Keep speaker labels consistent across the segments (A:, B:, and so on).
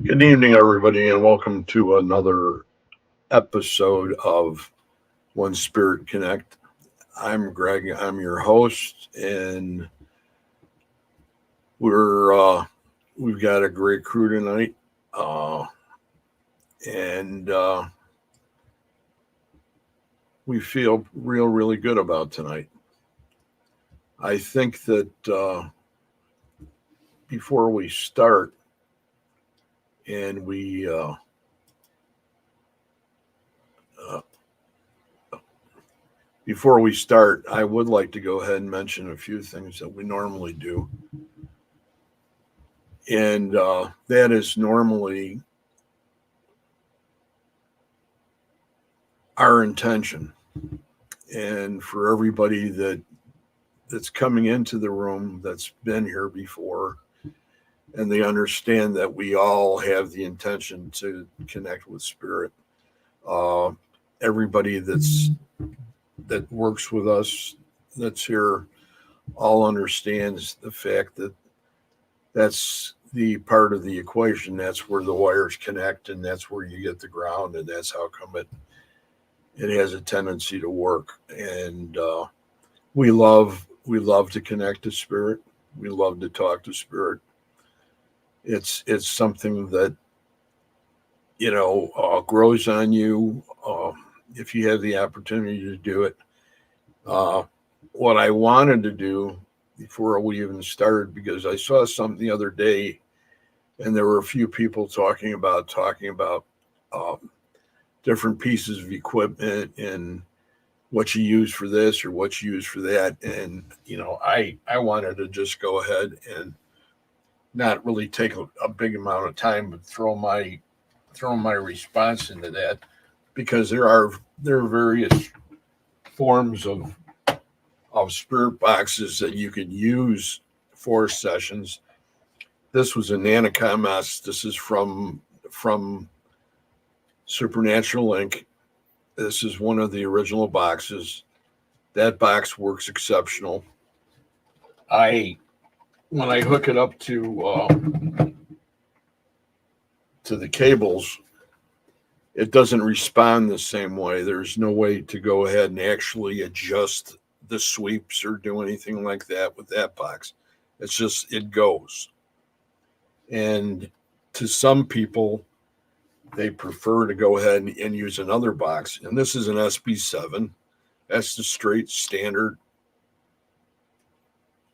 A: Good evening, everybody, and welcome to another episode of One Spirit Connect. I'm Greg. I'm your host, and we've got a great crew tonight, and we feel really good about tonight. I think that before we start, and we uh, before we start, I would like to go ahead and mention a few things that we normally do. And that is normally our intention. And for everybody that's coming into the room that's been here before, and they understand that we all have the intention to connect with spirit. Uh, Everybody that works with us that's here all understands the fact that that's the part of the equation. That's where the wires connect, and that's where you get the ground, and that's how come it has a tendency to work. And we love to connect to spirit. We love to talk to spirit. It's something that grows on you if you have the opportunity to do it. Uh, what I wanted to do before we even started, because I saw something the other day, and there were a few people talking about um, different pieces of equipment and what you use for this or what you use for that. And I wanted to just go ahead and not really take a big amount of time, but throw my response into that, because there are various forms of spirit boxes that you can use for sessions. This was an Anacomas. This is from Supernatural Inc. This is one of the original boxes. That box works exceptional. I When I hook it up to the cables, it doesn't respond the same way. There's no way to go ahead and actually adjust the sweeps or do anything like that with that box. It's just it goes. And to some people, they prefer to go ahead and use another box. And this is an SB7. That's the straight standard.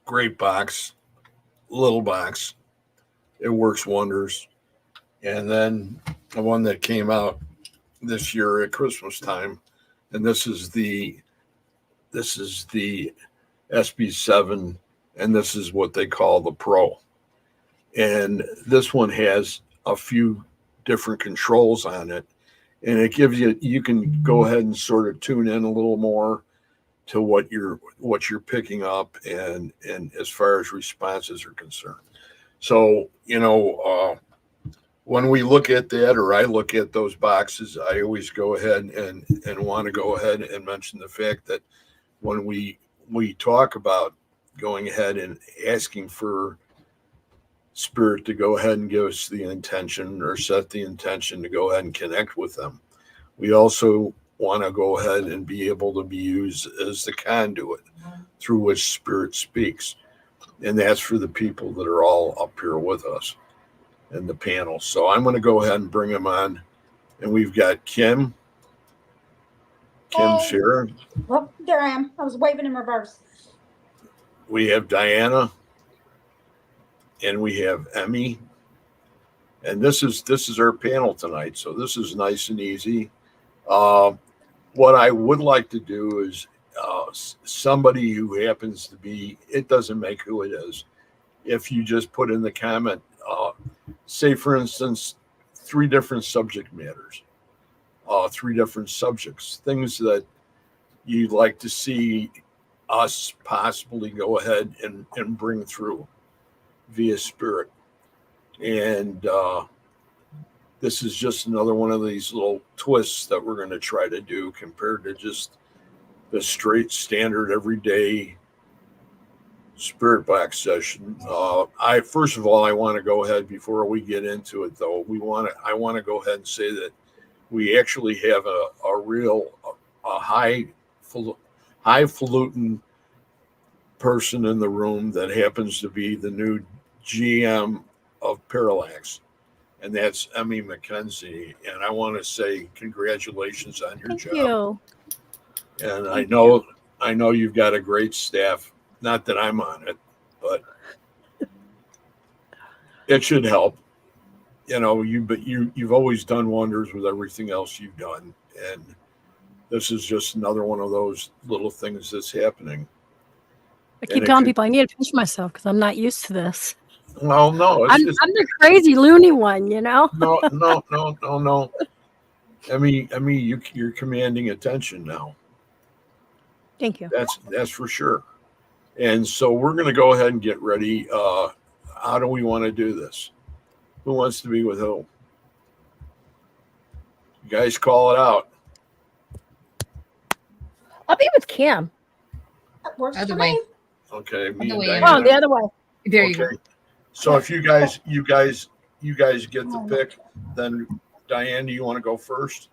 A: Great box, little box. It works wonders. And then the one that came out this year at Christmas time, and this is the SB7, and this is what they call the Pro. And this one has a few different controls on it, and it gives you can go ahead and sort of tune in a little more to what you're picking up, and as far as responses are concerned. So when we look at that, or I look at those boxes, I always go ahead and want to go ahead and mention the fact that when we talk about going ahead and asking for Spirit to go ahead and give us the intention or set the intention to go ahead and connect with them. We also want to go ahead and be able to be used as the conduit through which Spirit speaks. And that's for the people that are all up here with us in the panel. So I'm going to go ahead and bring them on. And we've got Kim. Kim's here.
B: Well, there I am. I was waving in reverse.
A: We have Diana. And we have Emmy. And this is our panel tonight. So this is nice and easy. What I would like to do is somebody who happens to be, it doesn't make who it is. If you just put in the comment, say for instance, 3 different subject matters, 3 different subjects, things that you'd like to see us possibly go ahead and bring through via Spirit. And this is just another one of these little twists that we're going to try to do compared to just the straight standard everyday Spirit box session. First of all, I want to go ahead before we get into it, though. I want to go ahead and say that we actually have a real highfalutin person in the room that happens to be the new GM of Parallax, and that's Emmy McKenzie. And I want to say congratulations on your job.
C: You.
A: And I know you've got a great staff. Not that I'm on it, but it should help. You know, you've always done wonders with everything else you've done, and this is just another one of those little things that's happening.
C: I keep telling people I need to pinch myself because I'm not used to this.
A: Well, no,
C: I'm the crazy loony one, you know.
A: No. You're commanding attention now.
C: Thank you.
A: That's for sure. And so we're going to go ahead and get ready. How do we want to do this? Who wants to be with who? You guys call it out.
C: I'll be with Kim.
B: That works
D: Other
B: for
D: way.
B: me.
A: Okay, me
D: Other
A: and
D: way.
A: Diana.
C: Oh, the other way.
D: There you go.
A: So if you guys get the pick, then Diane, do you want to go first?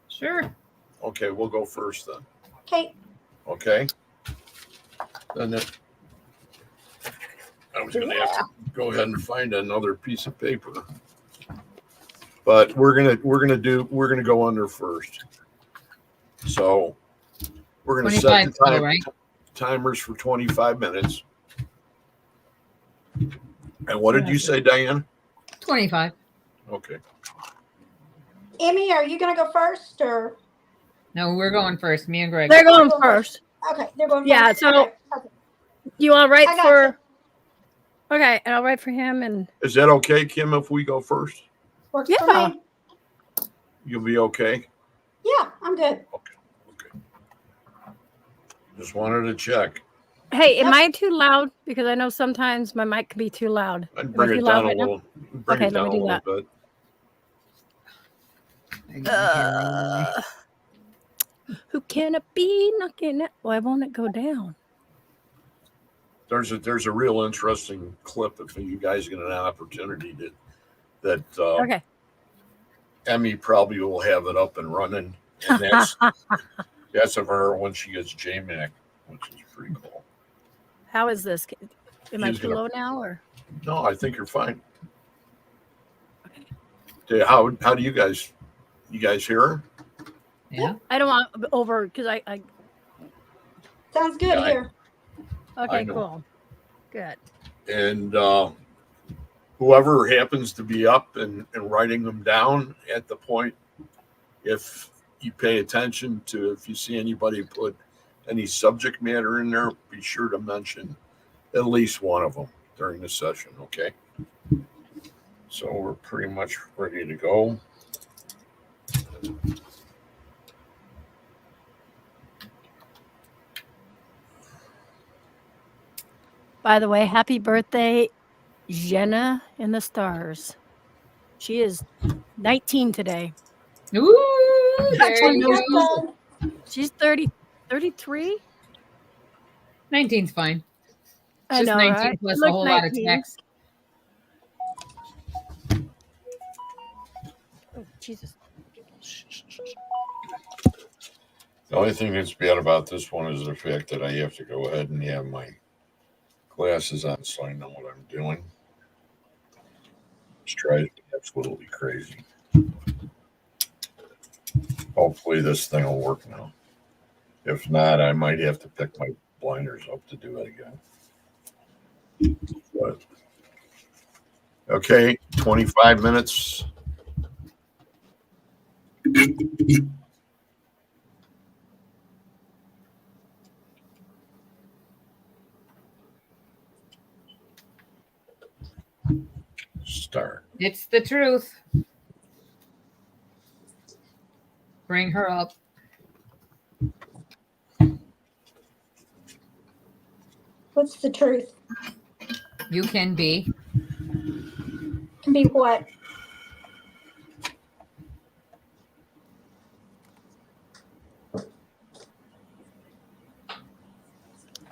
D: Sure.
A: Okay, we'll go first then.
B: Okay.
A: Okay. Then I was going to have to go ahead and find another piece of paper, but we're gonna go under first. So we're gonna set the timers for 25 minutes. And what did you say, Diane?
D: 25.
A: Okay.
B: Emmy, are you going to go first or?
D: No, we're going first. Me and Greg.
C: They're going first.
B: Okay, they're going
C: Yeah,
B: first.
C: so-
B: Okay.
C: You want to write
B: I got
C: for? Okay, and I'll write for him. And
A: Is that okay, Kim, if we go first?
B: Works
C: Yeah.
B: for me.
A: You'll be okay?
B: Yeah, I'm good.
A: Okay. Just wanted to check.
C: hey, am I too loud? Because I know sometimes my mic can be too loud.
A: I'd
C: Am I
A: bring
C: too
A: it
C: loud
A: down a
C: right now?
A: little. Bring
C: Okay,
A: it
C: let
A: down
C: me
A: a
C: do
A: little bit.
C: Who can it be knocking it? Why won't it go down?
A: There's a real interesting clip if you guys get an opportunity that
C: Okay.
A: Emmy probably will have it up and running, and that's of her when she gets JMac, which is pretty cool.
C: How is this? Am I
A: She's
C: too
A: gonna-
C: low now, or?
A: No, I think you're fine. Okay, how do you guys hear her?
D: Yeah.
C: I don't want over because I
B: Sounds good
A: Yeah,
B: here.
C: okay,
A: know.
C: cool, good.
A: And whoever happens to be up and writing them down at the point, if you pay attention to, if you see anybody put any subject matter in there, be sure to mention at least one of them during the session, okay? So we're pretty much ready to go.
C: By the way, happy birthday, Jenna in the stars. She is 19 today.
D: Ooh, there
C: Actually,
D: you
C: no,
D: go.
C: she's 33.
D: 19's fine.
C: I
D: just
C: know,
D: 19
C: right?
D: plus a
C: Look,
D: whole lot of
C: 19.
D: text.
C: Oh, Jesus.
A: The only thing that's bad about this one is the fact that I have to go ahead and have my glasses on so I know what I'm doing. It's drives me absolutely crazy. Hopefully this thing will work now. If not, I might have to pick my blinders up to do it again. But, okay, 25 minutes. Start.
D: It's the truth. Bring her up.
B: What's the truth?
D: You can be.
B: Can be what?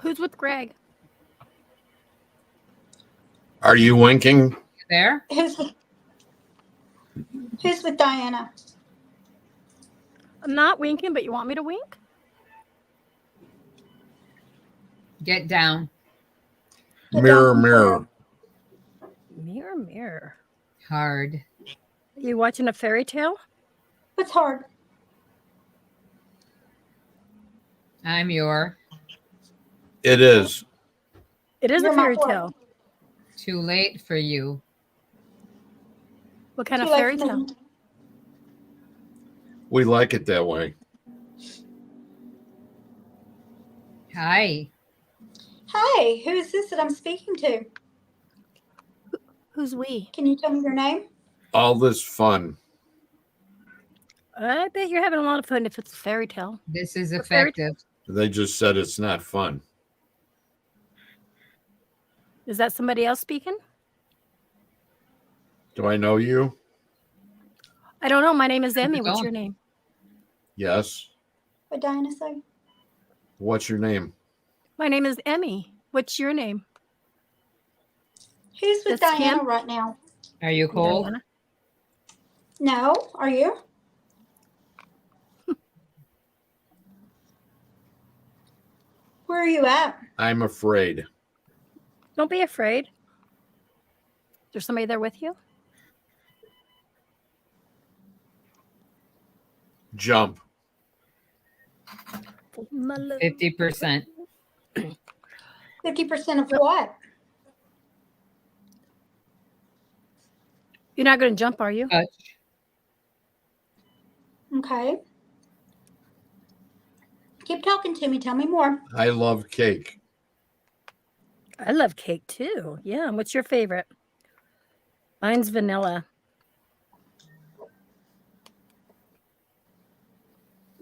C: Who's with Greg?
A: Are you winking?
D: There?
B: Who's with Diana?
C: I'm not winking, but you want me to wink?
D: Get down.
B: Get
A: Mirror,
B: down from
A: mirror.
C: Mirror, mirror.
D: Hard.
C: Are you watching a fairy tale?
B: What's hard?
D: I'm your
A: It is.
C: It is
B: You're
C: a
B: my
C: fairy
B: what?
C: tale.
D: too late for you.
C: What kind
B: Too
C: of
B: late
C: fairy
B: for
C: tale?
B: me.
A: We like it that way.
D: Hi.
B: Hey, who is this that I'm speaking to?
C: Who's we?
B: Can you tell me your name?
A: All this fun.
C: I bet you're having a lot of fun if it's a fairy tale.
D: This is
C: A fairy-
D: effective.
A: They just said it's not fun.
C: Is that somebody else speaking?
A: Do I know you?
C: I don't know. My name is
D: How's it
C: Emmy. What's
D: going?
C: your name?
A: Yes.
B: What Diana say?
A: What's your name?
C: My name is Emmy. What's your name?
B: Who's with
C: That's
B: Diana
C: Kim?
B: right now?
D: Are you cold?
C: Diana.
B: No, are you? Where are you at?
A: I'm afraid.
C: Don't be afraid. There's somebody there with you?
A: Jump.
D: 50%.
B: 50% of what?
C: You're not going to jump, are you?
D: Touch.
B: Okay. Keep talking to me. Tell me more.
A: I love cake.
C: I love cake too. Yeah. And what's your favorite? Mine's vanilla.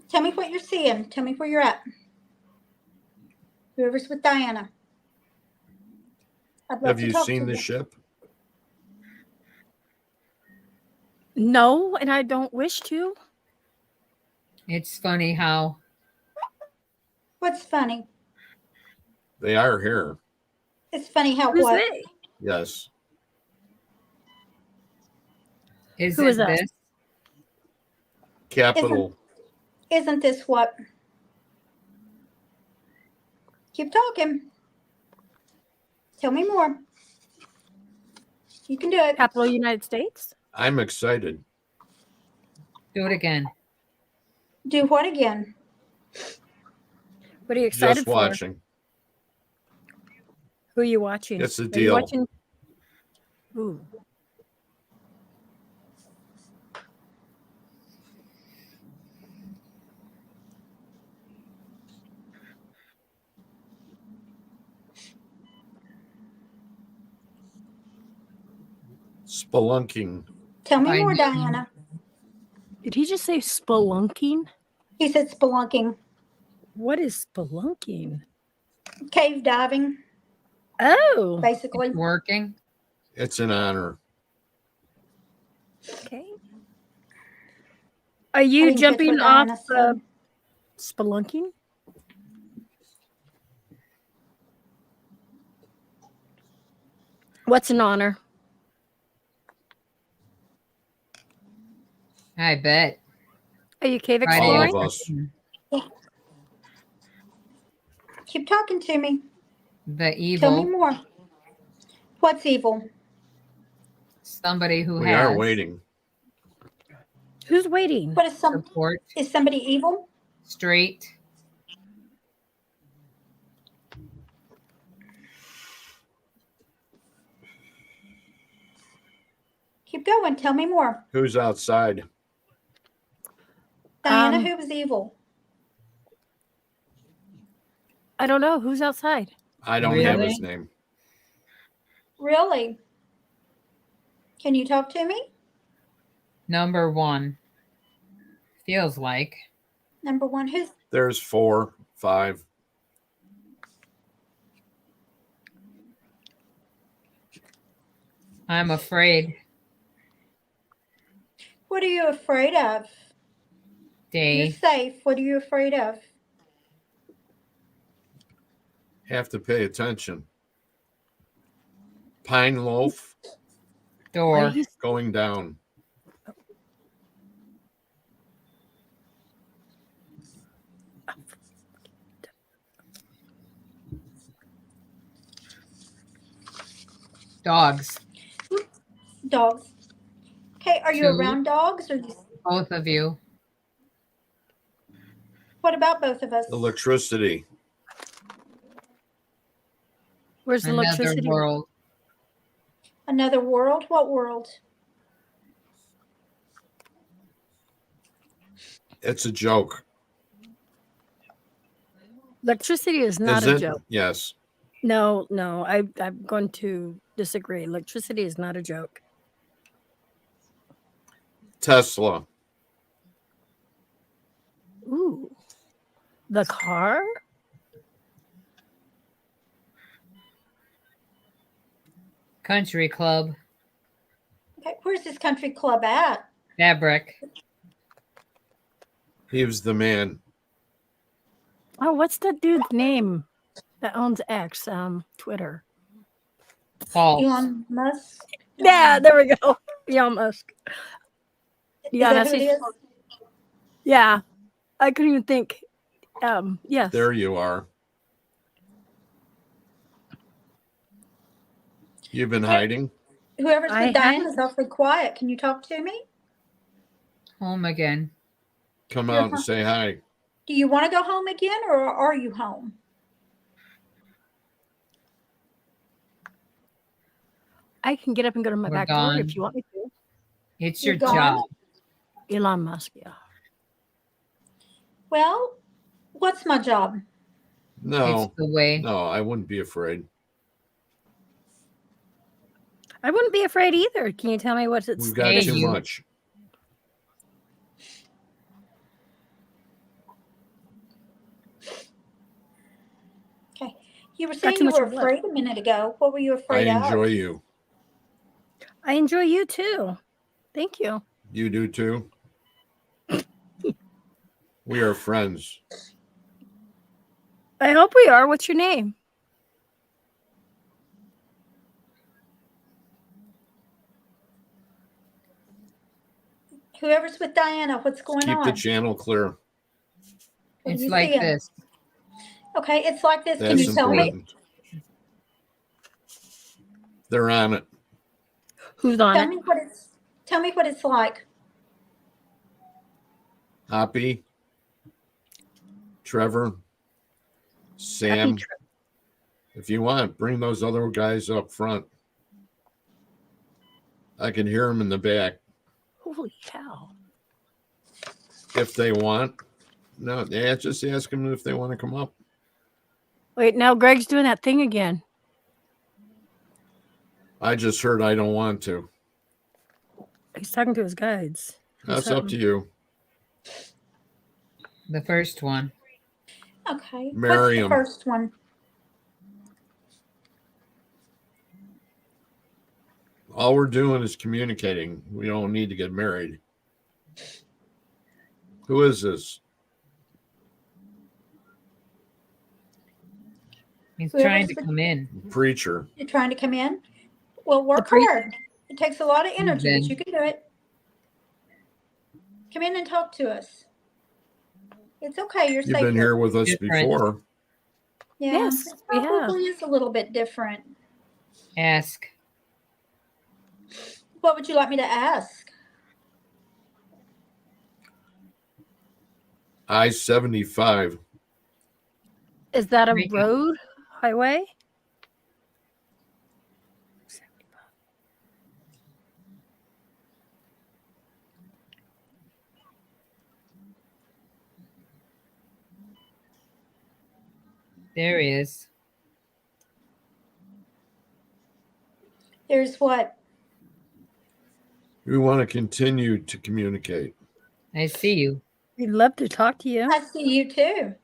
B: Tell me what you're seeing. Tell me where you're at. Whoever's with Diana. I'd love
A: Have
B: to
A: you
B: talk
A: seen
B: to
A: the
B: you.
A: ship?
C: No, and I don't wish to.
D: It's funny how
B: What's funny?
A: They are here.
B: It's funny how
C: Who's
B: what?
C: they?
A: Yes.
D: is
C: Who
D: it
C: is us?
D: this?
A: Capital.
B: Isn't this what? Keep talking. Tell me more. You can do it.
C: Capital United States?
A: I'm excited.
D: Do it again.
B: Do what again?
C: What are you excited
A: Just
C: for?
A: watching.
C: Who are you watching?
A: It's a
C: Are you
A: deal.
C: watching? Ooh.
A: Spelunking.
B: Tell me
D: By
B: more,
D: Newton.
B: Diana.
C: Did he just say spelunking?
B: He said spelunking.
C: What is spelunking?
B: Cave diving,
C: Oh,
B: basically.
D: It's working.
A: It's an honor.
C: okay. Are
B: I
C: you
B: didn't catch
C: jumping
B: what
C: off
B: Diana said.
C: spelunking? What's an honor?
D: I bet.
C: Are you cave
D: Friday
A: All
C: exploring?
A: of us.
B: Keep talking to me.
D: The
B: Tell me
D: evil.
B: more. What's evil?
D: Somebody who
A: We
D: has
A: are waiting.
C: Who's waiting?
B: What is
D: support.
B: Is somebody evil?
D: Straight.
B: Keep going. Tell me more.
A: Who's outside?
B: Diana,
C: Um,
B: who was evil?
C: I don't know. Who's outside?
A: I don't have
D: Really?
A: his name.
B: Really? Can you talk to me?
D: Number 1. Feels like.
B: Number one, who's
A: There's 4, 5.
D: I'm afraid.
B: what are you afraid of? You're
D: Day.
B: safe. What are you afraid of?
A: Have to pay attention. Pine loaf
C: Why
D: Door.
C: did he-
A: going down.
D: Dogs.
B: Dogs. Okay, are you
D: 2.
B: around dogs or
D: Both of you.
B: what about both of us?
A: Electricity.
C: Where's the
D: Another
C: electricity?
D: world.
B: Another world? What world?
A: It's a joke.
C: Electricity is not
A: Is
C: a
A: it?
C: joke.
A: Yes.
C: No, I'm going to disagree. Electricity is not a joke.
A: Tesla.
C: Ooh. The car?
D: Country club.
B: Okay, where's this country club at?
D: Fabric.
A: He was the man.
C: Oh, what's that dude's name that owns X, Twitter?
D: False.
B: Elon Musk?
C: Yeah, there we go. Elon Musk.
B: Is
C: Yeah,
B: that who it is?
C: Yeah, I couldn't even think. Yes.
A: There you are. You've been hiding?
B: Whoever's
C: I
B: with Diana is awfully quiet. Can you talk to me?
D: Home again.
A: Come
B: You're
A: out and
B: home.
A: say hi.
B: Do you want to go home again or are you home?
C: I can get up and go to my
D: We're
C: back door
D: gone.
C: if you want me to.
D: It's
B: You're
D: your
B: gone?
D: job.
C: Elon Musk, yeah.
B: Well, what's my job?
D: It's
A: No.
D: the way.
A: No, I wouldn't be afraid.
C: I wouldn't be afraid either. Can you tell me what it's?
A: We've got
D: Hey,
A: too
D: you.
A: much.
B: Okay. You were
C: Got
B: saying
C: too
B: you
C: much
B: were
C: of what?
B: afraid a minute ago. What were you
A: I
B: afraid of?
A: enjoy you.
C: I enjoy you too. Thank you.
A: You do too. We are friends.
C: I hope we are. What's your name?
B: Whoever's with Diana, what's going
A: Keep
B: on?
A: the channel clear.
B: What are
D: It's
B: you
D: like
B: seeing?
D: this.
B: Okay, it's like this. Can
A: That's
B: you tell me?
A: important. They're on it.
C: Who's on
B: Tell
C: it?
B: me what it's like.
A: Hoppy, Trevor, Sam.
C: Happy trip.
A: If you want, bring those other guys up front. I can hear them in the back
C: Holy cow.
A: if they want. No, yeah, just ask them if they want to come up.
C: Wait, now Greg's doing that thing again.
A: I just heard I don't want to.
C: He's talking to his guides.
A: That's up to you.
D: The first one.
B: Okay.
A: Marry
B: What's the
A: 'em.
B: first one?
A: All we're doing is communicating. We don't need to get married. Who is this?
D: He's
B: Whoever's
D: trying to
B: with-
D: come in.
A: Preacher.
B: You're trying to come in? Well, work
C: pre-
B: hard. It takes a lot of energy,
D: Then-
B: but you can do it. Come in and talk to us. It's okay. You're
A: You've
B: safe
A: been here with us
D: Different.
A: before.
B: Yeah,
C: Yes,
B: it
C: we have.
B: probably is a little bit different.
D: Ask.
B: What would you like me to ask?
A: I-75.
C: Is that a
D: Rico.
C: road, highway?
D: There is.
B: There's what?
A: We want to continue to communicate.
D: I see you.
C: We'd love to talk to you.
B: I see you too.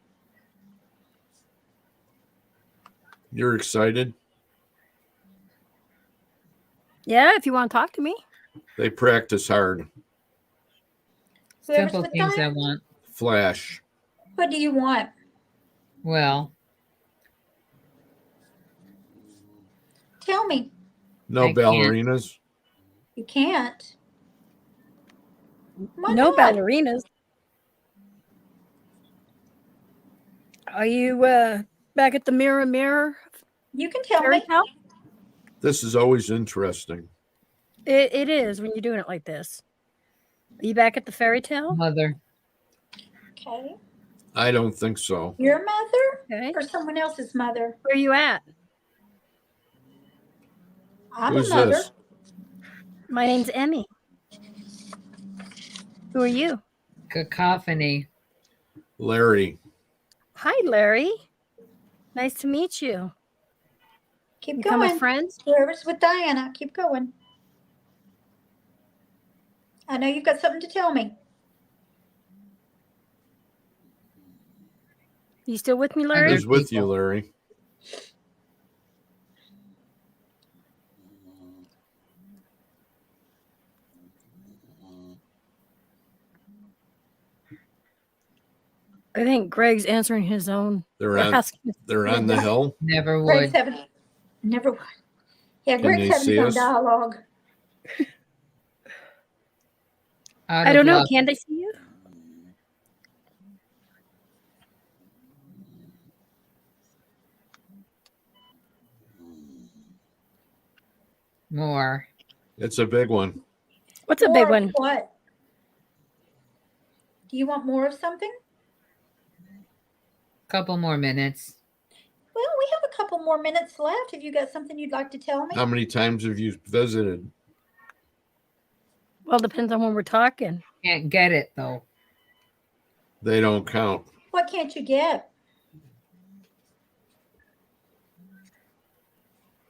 A: You're excited?
C: Yeah, if you want to talk to me.
A: They practice hard.
B: Whoever's
D: Simple
B: with
D: things I
B: Diane,
D: want.
A: Flash.
B: what do you want?
D: Well,
B: Tell me.
A: No
D: I can't.
A: ballerinas.
B: You can't. Why
C: No
B: not?
C: ballerinas. Are you back at the mirror
B: You can tell
C: fairy
B: me.
C: tale?
A: This is always interesting.
C: It is when you're doing it like this. Are you back at the fairy tale?
D: mother.
B: Okay.
A: I don't think so.
B: Your mother
C: Okay.
B: or someone else's mother?
C: Where are you at?
B: I'm
A: Who's
B: a mother.
A: this?
C: My name's Emmy. Who are you?
D: Cacophony.
A: Larry.
C: Hi, Larry. Nice to meet you.
B: Keep
C: Become a
B: going.
C: friend?
B: Whoever's with Diana, keep going. I know you've got something to tell me.
C: You still with me, Larry?
A: Who's with you,
D: people.
A: Larry?
C: I think Greg's answering his own.
A: They're on.
C: asking-
A: They're on the hill.
D: Never
B: Greg's
D: would.
B: having, never would. Yeah,
A: Can
B: Greg's
A: they
B: having
A: see
B: some
A: us?
B: dialogue.
D: Out
C: I
D: of
C: don't know.
D: luck.
C: Can they see you?
D: More.
A: It's a big one.
C: What's a
B: More
C: big
B: of
C: one?
B: what? Do you want more of something?
D: Couple more minutes.
B: Well, we have a couple more minutes left. Have you got something you'd like to tell me?
A: How many times have you visited?
C: Well, depends on when we're talking.
D: Can't get it though.
A: They don't count.
B: What can't you get?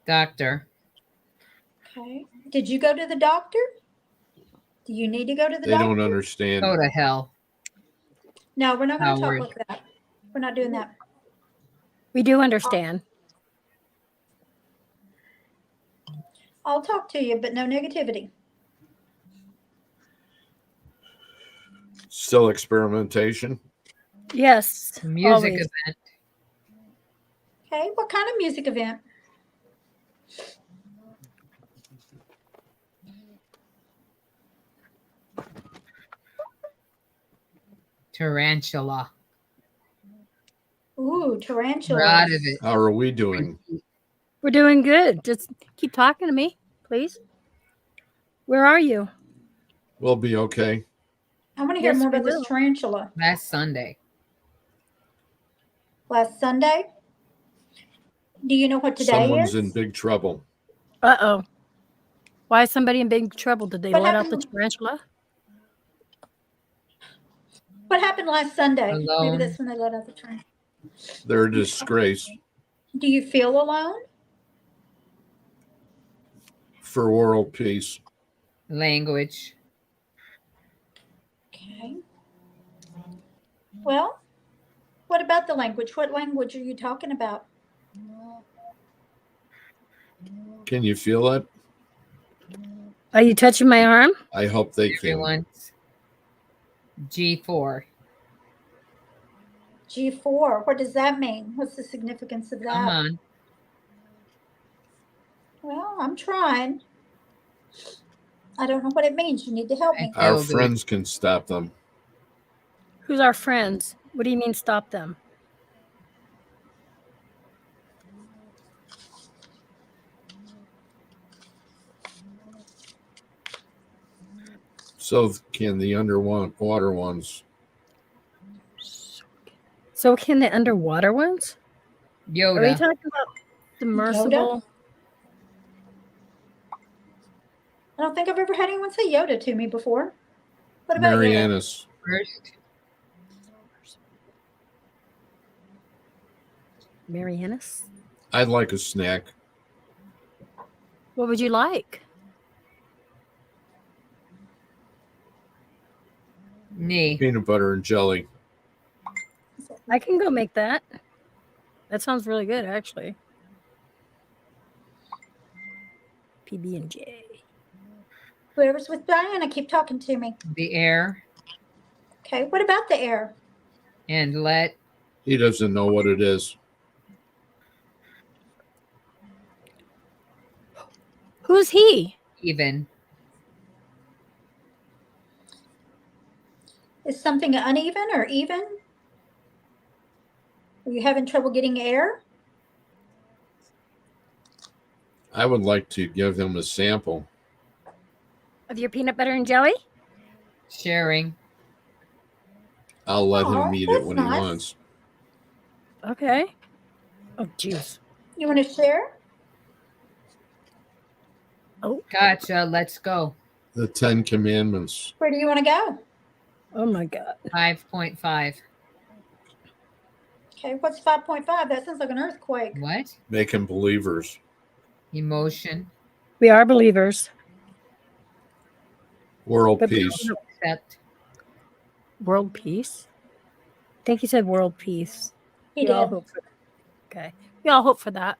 D: Doctor.
B: Okay. Did you go to the doctor? Do you need to go to the
A: They
B: doctor?
A: don't understand.
D: Go to hell.
B: No, we're not going to talk
D: Howard.
B: like that. We're not doing that.
C: We do understand.
B: I'll talk to you, but no negativity.
A: Still experimentation.
C: Yes.
D: Music
C: always.
D: event.
B: Okay. What kind of music event?
D: Tarantula.
B: Ooh, tarantula.
D: We're out of it.
A: How are we doing?
C: We're doing good. Just keep talking to me, please. Where are you?
A: We'll be okay.
B: I want to hear
C: Yes,
B: more
C: we
B: about this
C: will.
B: tarantula.
D: Last Sunday.
B: Last Sunday? Do you know what today
A: Someone's
B: is?
A: in big trouble.
C: Uh-oh. Why is somebody in big trouble? Did they
B: What
C: let out the
B: happened?
C: tarantula?
B: What happened last Sunday? Maybe
D: Alone.
B: that's when they let out the tarantula.
A: They're a disgrace
B: Do you feel alone?
A: for world peace.
D: Language.
B: Okay. Well, what about the language? What language are you talking about?
A: Can you feel it?
C: Are you touching my arm?
A: I hope they can.
D: Everyone's G4.
B: G4. What does that mean? What's the significance of
D: Come
B: that?
D: on.
B: Well, I'm trying. I don't know what it means. You need to help me.
A: Our
D: Feel good.
A: friends can stop them.
C: Who's our friends? What do you mean stop them?
A: So can the underwater ones.
C: So can the underwater ones? Are we
D: Yoda.
C: talking about submersible?
B: I don't think I've ever had anyone say Yoda to me before. What about Yoda?
A: Marianas.
D: First.
C: Marianas?
A: I'd like a snack.
C: What would you like?
D: Knee.
A: Peanut butter and jelly.
C: I can go make that. That sounds really good, actually. PB&J.
B: Whoever's with Diana, keep talking to me.
D: The air.
B: Okay, what about the air?
D: And let.
A: He doesn't know what it is.
C: Who's he?
D: Even.
B: Is something uneven or even? Are you having trouble getting air?
A: I would like to give him a sample.
C: Of your peanut butter and jelly?
D: Sharing.
A: I'll let
B: Aw,
A: him eat it
B: that's
A: when he
B: nice.
A: wants.
C: Okay. Oh, jeez.
B: You want to share?
D: Gotcha. Let's go.
A: The 10 Commandments.
B: Where do you want to go?
C: Oh, my God.
D: 5.5.
B: Okay, what's 5.5? That sounds like an earthquake.
D: What?
A: Make him believers.
D: Emotion.
C: We are believers.
A: World
C: But
A: peace.
D: Accept.
C: World peace? I think he said world peace.
B: He
C: We all
B: did.
C: hope for that. Okay. We all hope for that.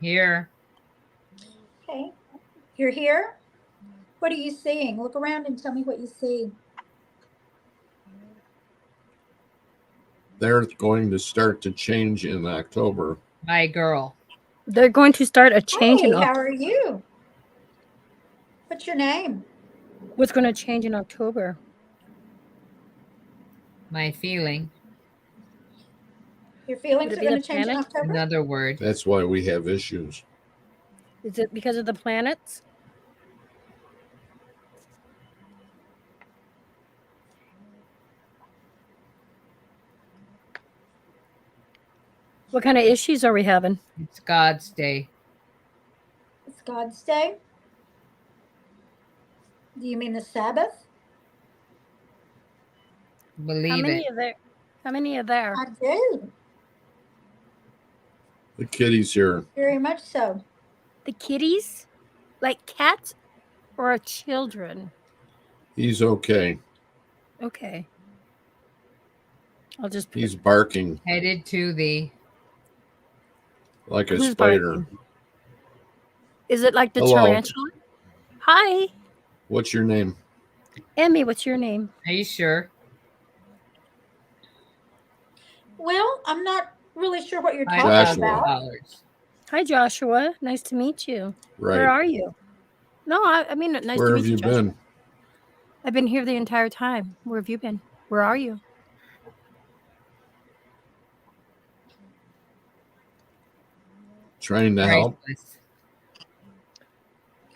D: Here.
B: Okay, you're here. What are you seeing? Look around and tell me what you see.
A: They're going to start to change in October.
D: My girl.
C: They're going to start a change
B: Hey,
C: in
B: how
C: October.
B: are you? What's your name?
C: What's going to change in October?
D: My feeling.
B: Your feelings
C: Would it
B: are
C: be
B: going
C: the
B: to change in
C: planet?
B: October?
D: Another word.
A: That's why we have issues.
C: Is it because of the planets? What kind of issues are we having?
D: It's God's day.
B: It's God's day. Do you mean the Sabbath?
D: Believe
C: How many
D: it.
C: are there? How many are there?
B: I do,
A: The kitty's here.
B: very much so.
C: The kitties? Like cats or children?
A: He's okay.
C: Okay. I'll just put
A: He's barking
D: Headed to the.
A: like a
C: Who's
A: spider.
C: barking? Is it like the
A: Hello.
C: tarantula? Hi.
A: What's your name?
C: Emmy, what's your name?
D: Are you sure?
B: Well, I'm not really sure what you're talking
A: Joshua.
B: about.
D: $5,000.
C: Hi, Joshua. Nice to meet you.
A: Right.
C: Where are you? No, I mean, nice
A: Where
C: to
A: have
C: meet you,
A: you
C: Joshua.
A: been?
C: I've been here the entire time. Where have you been? Where are you?
A: Trying to help.
D: Priceless.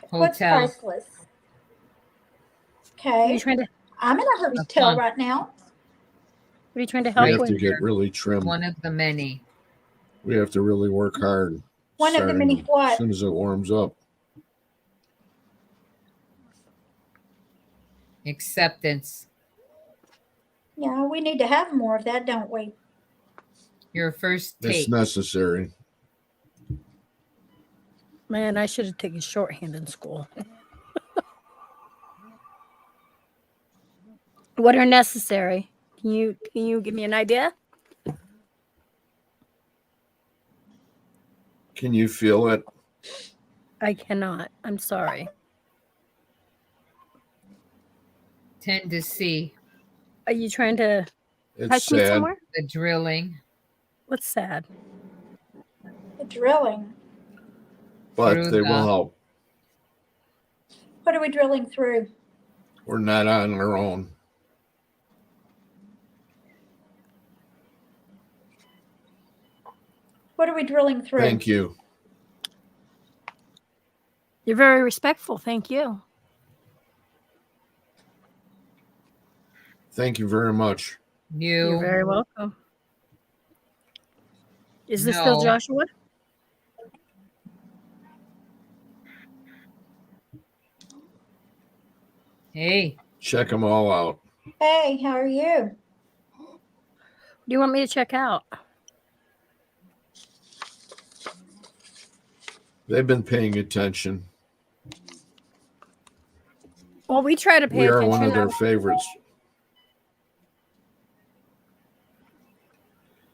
B: What's
D: Hotel.
B: priceless?
C: What are you
B: Okay,
C: trying to
B: I'm in a hotel
D: fun.
B: right now.
C: What are you trying to
A: We
C: help
A: have
C: with?
A: to get really trim.
D: One of the many.
A: We have to really work hard.
B: One of the many
A: starting
B: what?
A: As soon as it warms up.
D: Acceptance.
B: Yeah, we need to have more of that, don't we?
D: Your first
A: It's
D: take.
A: necessary.
C: Man, I should have taken shorthand in school. What are necessary? Can you give me an idea?
A: Can you feel it?
C: I cannot. I'm sorry.
D: Tend to see.
C: Are you trying to
A: It's
C: touch me
A: sad.
C: somewhere?
D: The drilling
C: What's sad?
B: The drilling.
A: but
D: Through
A: they will
D: the-
A: help.
B: What are we drilling through?
A: We're not on our own.
B: What are we drilling through?
A: Thank you.
C: You're very respectful. Thank you.
A: Thank you very much.
C: You're
D: you.
C: very welcome. Is this still
D: No.
C: Joshua?
D: Hey,
A: Check them all out.
B: Hey, how are you?
C: What do you want me to check out?
A: They've been paying attention.
C: Well, we try to pay
A: We are
C: attention.
A: one of their favorites.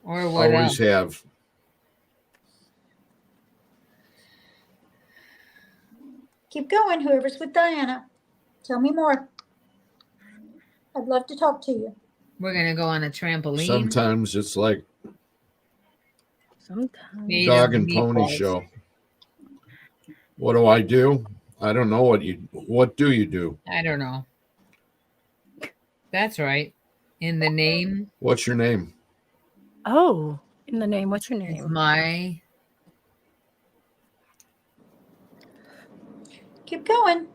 D: or what
A: Always
D: else?
A: have.
B: Keep going, whoever's with Diana. Tell me more. I'd love to talk to you.
D: We're gonna go on a trampoline.
A: Sometimes it's like
C: Sometimes.
D: Made
A: dog
D: of
A: and pony
D: meatballs.
A: show. What do? I don't know what do you do?
D: I don't know. That's right. In the name
A: What's your name?
C: Oh, in the name. What's your
D: is
C: name?
D: my
B: Keep going.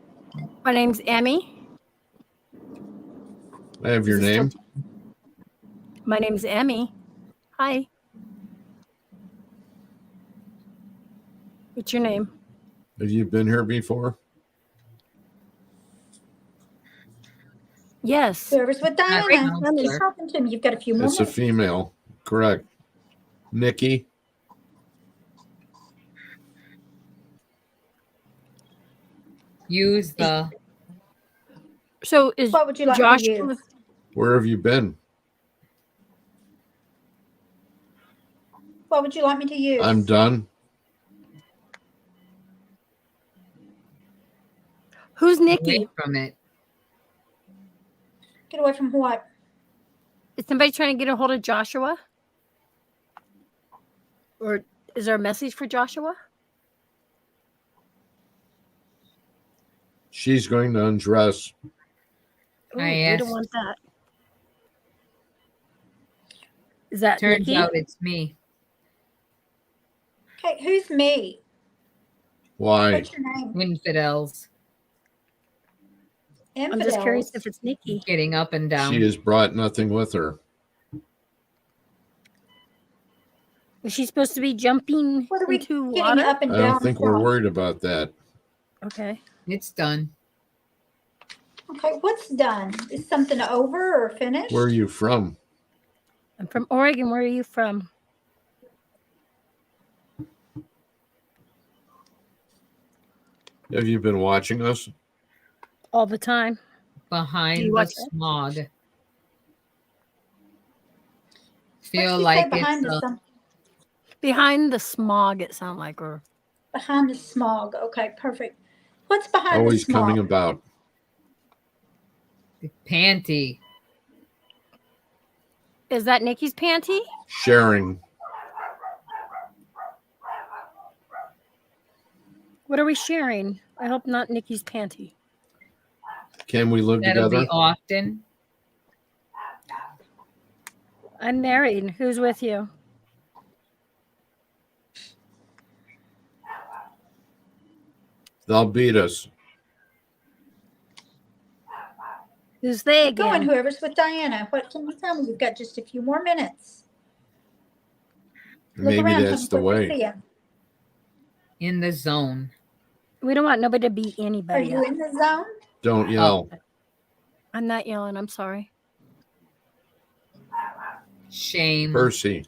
C: My name's Emmy.
A: I have your
C: Is it
A: name.
C: still- My name's Emmy. Hi. What's your name?
A: Have you been here before?
C: Yes.
B: Whoever's with
D: Not
B: Diana.
D: now,
B: Keep
D: sir.
B: talking to me. You've got a few more
A: It's a
B: minutes.
A: female. Correct. Nikki.
D: use the
C: So is
B: What would you like to
C: Joshua?
B: use?
A: Where have you been?
B: What would you like me to use?
A: I'm done.
C: Who's
D: away
C: Nikki?
D: from it.
B: Get away from what?
C: Is somebody trying to get a hold of Joshua? Or is there a message for Joshua?
A: She's going to undress.
C: Ooh,
D: I
C: we
D: asked.
C: don't want that. Is that
D: Turns
C: Nikki?
D: out it's me.
B: Okay, who's me?
A: Why?
B: What's your name?
D: Infidels
C: I'm just curious
B: Infidels.
C: if it's Nikki.
D: getting up and down.
A: She has brought nothing with her.
C: Is she supposed to be jumping
B: What are we
C: into
B: getting
C: water?
B: up and
A: I
B: down
A: don't think we're
B: from?
A: worried about that.
C: Okay.
D: It's done.
B: Okay, what's done? Is something over or finished?
A: Where are you from?
C: I'm from Oregon. Where are you from?
A: Have you been watching us?
C: All the time. Do you
D: Behind the
C: watch that?
D: smog.
B: What'd
D: Feel
B: you
D: like
B: say behind
D: it's
B: the
C: Behind the smog, it sounds like. Or
B: behind the smog? Okay, perfect. What's behind
A: Always
B: the smog?
A: coming about.
D: a panty.
C: is that Nikki's panty?
A: Sharing.
C: What are we sharing? I hope not Nikki's panty.
A: Can we live
D: That'll
A: together?
D: be often.
C: I'm married. Who's with you?
A: They'll beat us.
C: Who's they
B: Keep going,
C: again?
B: whoever's with Diana. What can you tell me? You've got just a few more minutes. Look
A: Maybe
B: around, tell
A: that's
B: me
A: the
B: what you're
A: way.
B: seeing.
D: In the zone.
C: We don't want nobody to beat
B: Are
C: anybody
B: you
C: up.
B: in the zone?
A: Don't yell.
C: I'm not yelling. I'm sorry.
D: Shame.
A: Percy.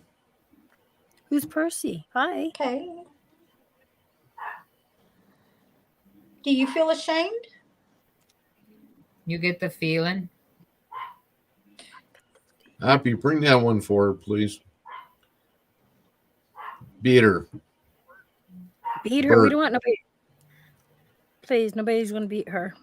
C: Who's Percy? Hi.
B: Okay. Do you feel ashamed?
D: You get the feeling?
A: Hoppy, bring that one forward, please. Beat her.
C: Beat her. We
A: Bert.
C: don't want nobody. Please, nobody's going to beat her.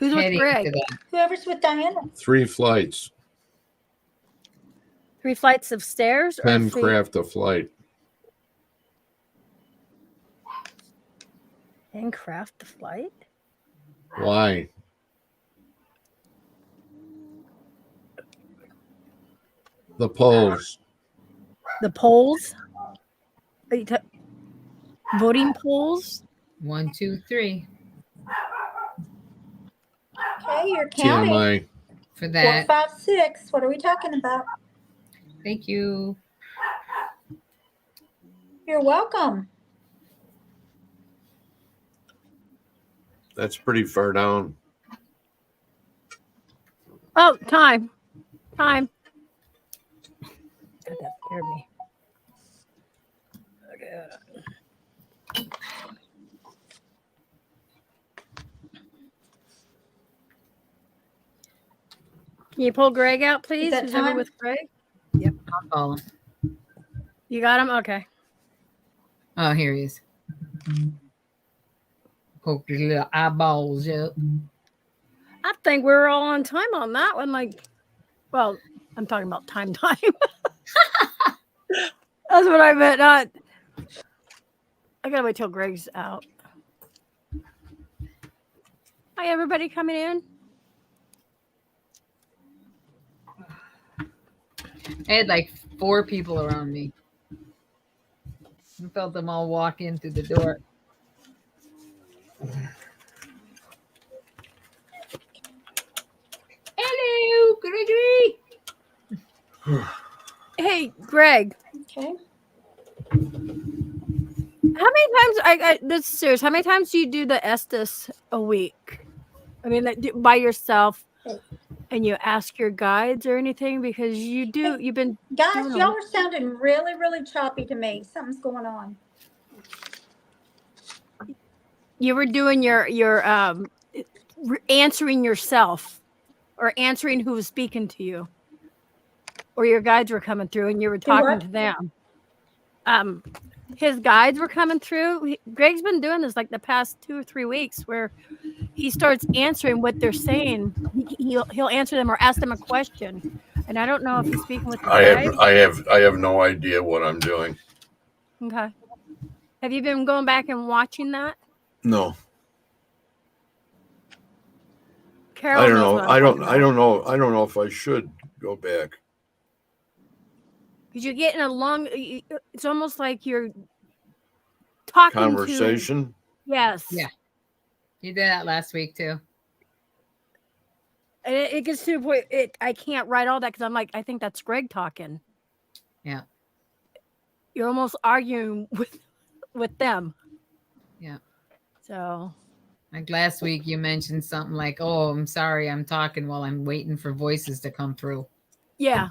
C: Who's with
D: heading
C: Greg?
D: to that.
B: Whoever's with Diana.
A: 3 flights,
C: 3 flights of stairs? Or
A: 10
C: 3?
A: craft a flight.
C: And craft the flight?
A: Why? The polls.
C: The polls? Are you voting polls?
D: 1, 2, 3
B: Okay, you're counting.
A: TMI.
D: for
B: 4,
D: that.
B: 5, 6. What are we talking about?
D: Thank you.
B: You're welcome.
A: That's pretty far down.
C: Oh, time. Time. God, that scared me. Okay. Can you pull Greg out, please?
B: that
C: Who's ever
B: time?
C: with Greg?
D: I'll call him.
C: You got him? Okay.
D: Oh, here he is. Poke his little eyeballs up.
C: I think we're all on time on that one. Like, well, I'm talking about time. That's what I meant. Not. I gotta wait till Greg's out. Hi, everybody coming in.
D: I had like 4 people around me. I felt them all walk in through the door. Hello, Gregory.
C: Hey, Greg.
B: Okay.
C: How many times? This is serious. How many times do you do the Estes a week? I mean, like, by yourself, and you ask your guides or anything because you do. You've been
B: Guys,
C: doing
B: y'all are sounding really, really choppy to me. Something's going on.
C: you were doing your answering yourself or answering who was speaking to you, or your guides were coming through and you were talking
B: what?
C: to them. His guides were coming through. Greg's been doing this like the past 2 or 3 weeks where he starts answering what they're saying. He'll answer them or ask them a question. And I don't know if he's speaking with the guides.
A: I have no idea what I'm doing.
C: Okay. Have you been going back and watching that?
A: No.
C: Carol
A: I don't
C: knows
A: know.
C: what I'm talking about.
A: I don't know if I should go back.
C: Because you're getting a long. It's almost like you're talking
A: Conversation.
C: to. Yes.
D: Yeah. You did that last week too.
C: And it gets to the point. I can't write all that because I'm like, I think that's Greg talking.
D: Yeah.
C: You're almost arguing with them.
D: Yeah.
C: So.
D: Like last week, you mentioned something like, "Oh, I'm sorry, I'm talking while I'm waiting for voices to come through."
C: Yeah.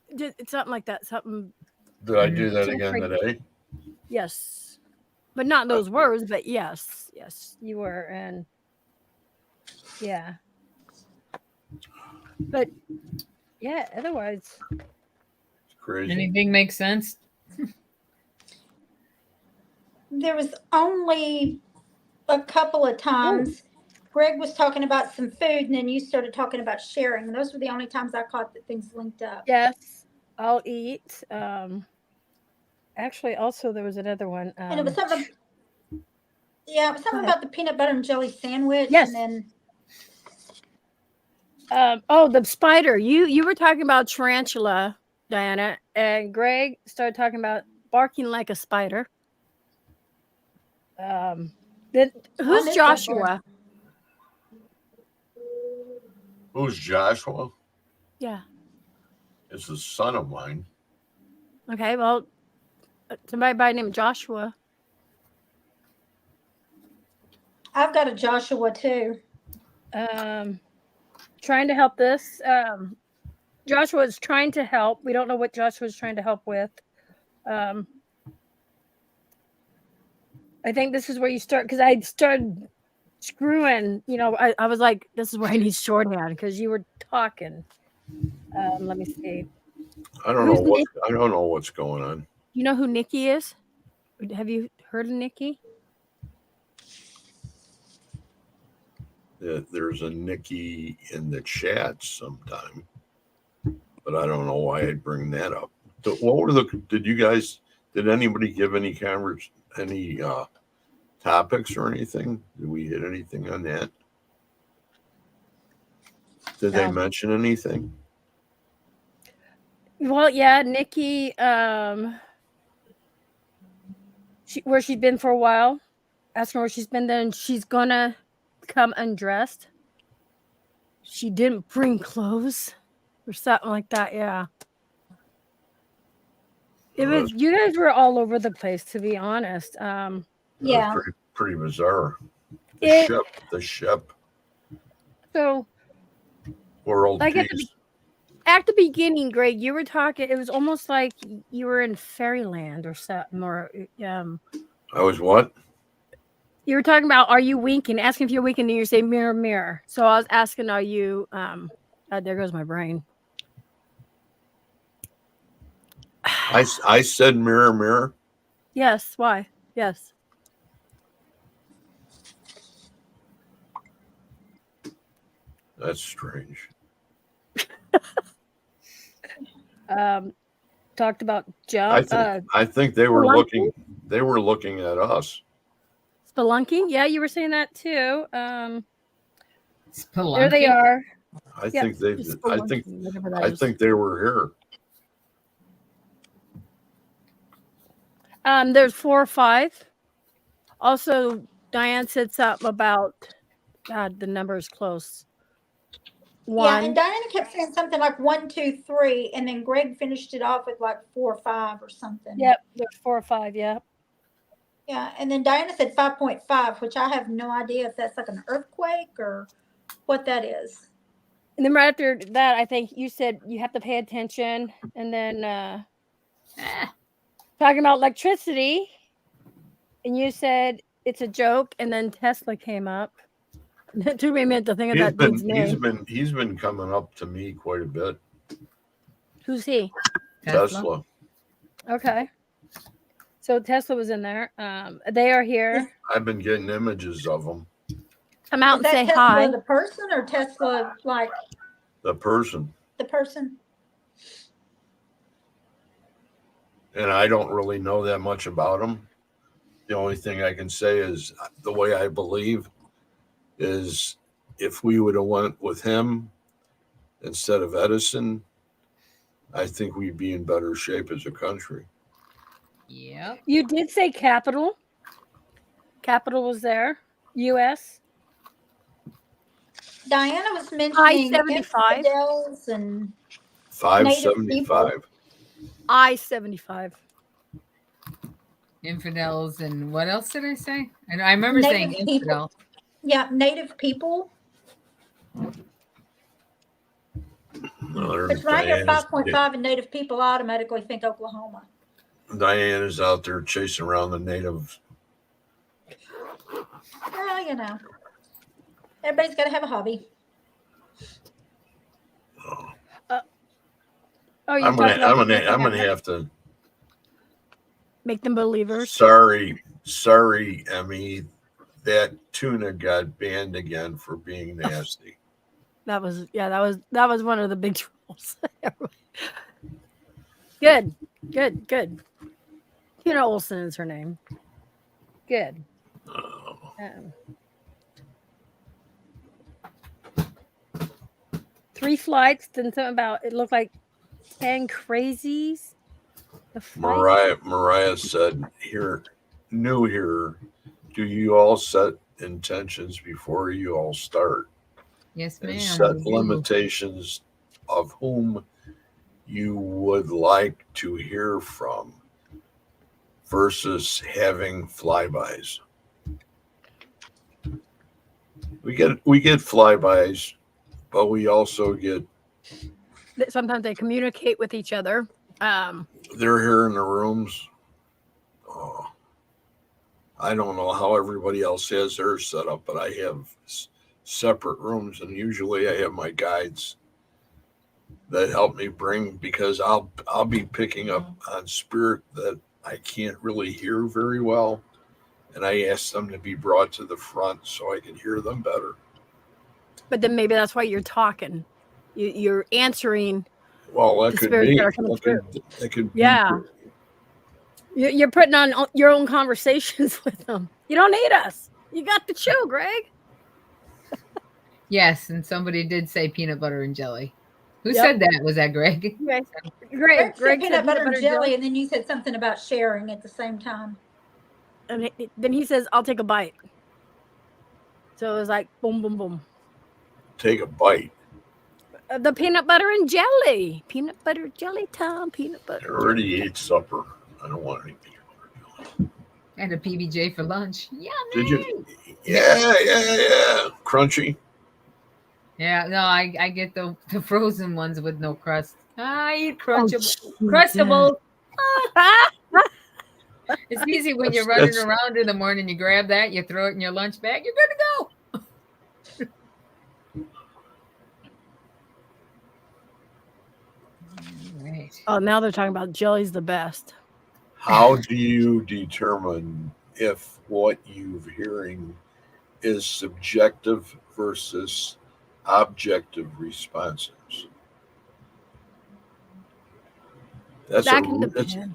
C: It's something like that. Something.
A: Did I do that again today?
C: Yes. But not those words, but yes. Yes, you were. And yeah. But yeah, otherwise.
A: It's crazy.
D: Anything makes sense?
B: There was only a couple of times Greg was talking about some food and then you started talking about sharing. And those were the only times I caught that things linked up.
C: Yes, I'll eat. Actually, also there was another one.
B: And it was something. Yeah, it was something about the peanut butter and jelly sandwich.
C: Yes.
B: And
C: then. The spider. You were talking about tarantula, Diana, and Greg started talking about barking like a spider. Who's Joshua?
A: Who's Joshua?
C: Yeah.
A: It's a son of mine.
C: Okay, well, somebody by the name of Joshua.
B: I've got a Joshua too.
C: Trying to help this. Joshua is trying to help. We don't know what Joshua is trying to help with. I think this is where you start, because I started screwing, I was like, this is where I need shorthand because you were talking. Let me see.
A: I don't know what's going on.
C: You know who Nikki is? Have you heard of Nikki?
A: that there's a Nikki in the chat sometime, but I don't know why I'd bring that up. Did anybody give any topics or anything? Did we hit anything on that? Did they
C: No.
A: mention anything?
C: Well, yeah, Nikki, where she's been for a while. Asking where she's been, then she's gonna come undressed. She didn't bring clothes or something like that. Yeah. You guys were all over the place, to be honest.
A: That
B: Yeah.
A: was pretty bizarre.
C: It-
A: The ship
C: So,
A: world
C: like
A: peace.
C: at the beginning, Greg, you were talking. It was almost like you were in fairyland or something. Or
A: I was what?
C: you were talking about, are you winking? Asking if you're winking, and you say mirror, mirror. So I was asking, are you? There goes my brain.
A: I said mirror, mirror.
C: Yes. Why? Yes.
A: That's strange.
C: Talked about jump.
A: I think they were
C: spelunking?
A: looking at us.
C: Spelunking. Yeah, you were saying that too.
D: Spelunking?
C: There they are.
A: I think they were here.
C: There's 4 or 5. Also, Diane said something about God. The number is close.
B: Yeah,
C: 1.
B: and Diana kept saying something like 1, 2, 3, and then Greg finished it off with like 4 or 5 or something.
C: Yep, there's 4 or 5. Yeah.
B: Yeah, and then Diana said 5.5, which I have no idea if that's like an earthquake or what that is.
C: And then right after that, I think you said you have to pay attention, and then talking about electricity, and you said it's a joke, and then Tesla came up. It took me a minute to think of that dude's name.
A: He's been coming up to me quite a bit.
C: Who's he?
A: Tesla.
C: Okay. So Tesla was in there. They are here.
A: I've been getting images of them.
C: Come out
B: Is
C: and say
B: that Tesla
C: hi.
B: the person or Tesla like
A: The person.
B: the person?
A: And I don't really know that much about him. The only thing I can say is the way I believe is if we would have went with him instead of Edison, I think we'd be in better shape as a country.
D: Yep.
C: You did say capital. Capital was there. U.S.
B: Diana was mentioning
C: I-75.
B: infidels and
A: 575.
C: I-75.
D: Infidels and what else did I say? I remember
B: Native
D: saying
B: people.
D: infidel.
B: yeah, native people.
A: No,
B: But when I hear 5.5 and native people, I automatically think Oklahoma.
A: Diane is out there chasing around the natives.
B: Well, you know, everybody's got to have a hobby.
A: I'm gonna have to.
C: Make them believers.
A: Sorry, Emmy. That tuna got banned again for being nasty.
C: That was one of the big trolls. Good. Tina Olsen is her name. Good.
A: Oh.
C: 3 flights. Then something about it looked like 10 crazies.
A: Mariah said, new here. Do you all set intentions before you all start?
D: Yes,
A: And
D: ma'am.
A: set limitations of whom you would like to hear from versus having flybys. We get flybys, but we also get.
C: Sometimes they communicate with each other.
A: They're here in the rooms. Oh, I don't know how everybody else has theirs set up, but I have separate rooms, and usually I have my guides that help me bring, because I'll be picking up on spirit that I can't really hear very well, and I ask them to be brought to the front so I can hear them better.
C: But then maybe that's why you're talking. You're answering
A: Well, that
C: the
A: could
C: spirits
A: be.
C: that are coming through.
A: That could be.
C: Yeah. You're putting on your own conversations with them. You don't need us. You got the show, Greg.
D: Yes, and somebody did say peanut butter and jelly. Who
C: Yep.
D: said that? Was that Greg?
C: Okay.
B: Greg
C: Greg
B: said
C: said
B: peanut butter and jelly, and then you said something about sharing at the same time.
C: And then he says, "I'll take a bite." So it was like boom, boom, boom.
A: Take a bite.
C: The peanut butter and jelly. Peanut butter jelly time. Peanut
A: I
C: butter.
A: already ate supper. I don't want any peanut butter jelly.
D: And a PBJ for lunch. Yummy.
A: Did you? Yeah. Crunchy.
D: Yeah, no, I get the frozen ones with no crust. I eat crunchable.
C: Oh,
D: Crustable. It's easy when you're running
A: That's-
D: around in the morning. You grab that, you throw it in your lunch bag, you're good to go. Right.
C: Oh, now they're talking about jelly's the best.
A: How do you determine if what you're hearing is subjective versus objective responses? That's
C: That can depend.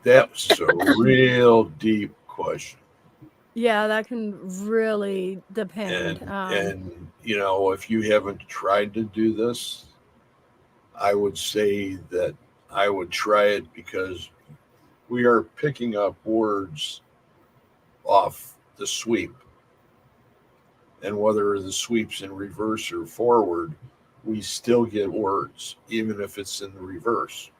A: that's a real deep question.
C: Yeah, that can really depend.
A: And you know, if you haven't tried to do this, I would say that I would try it because we are picking up words off the sweep. And whether the sweep's in reverse or forward, we still get words, even if it's in the reverse,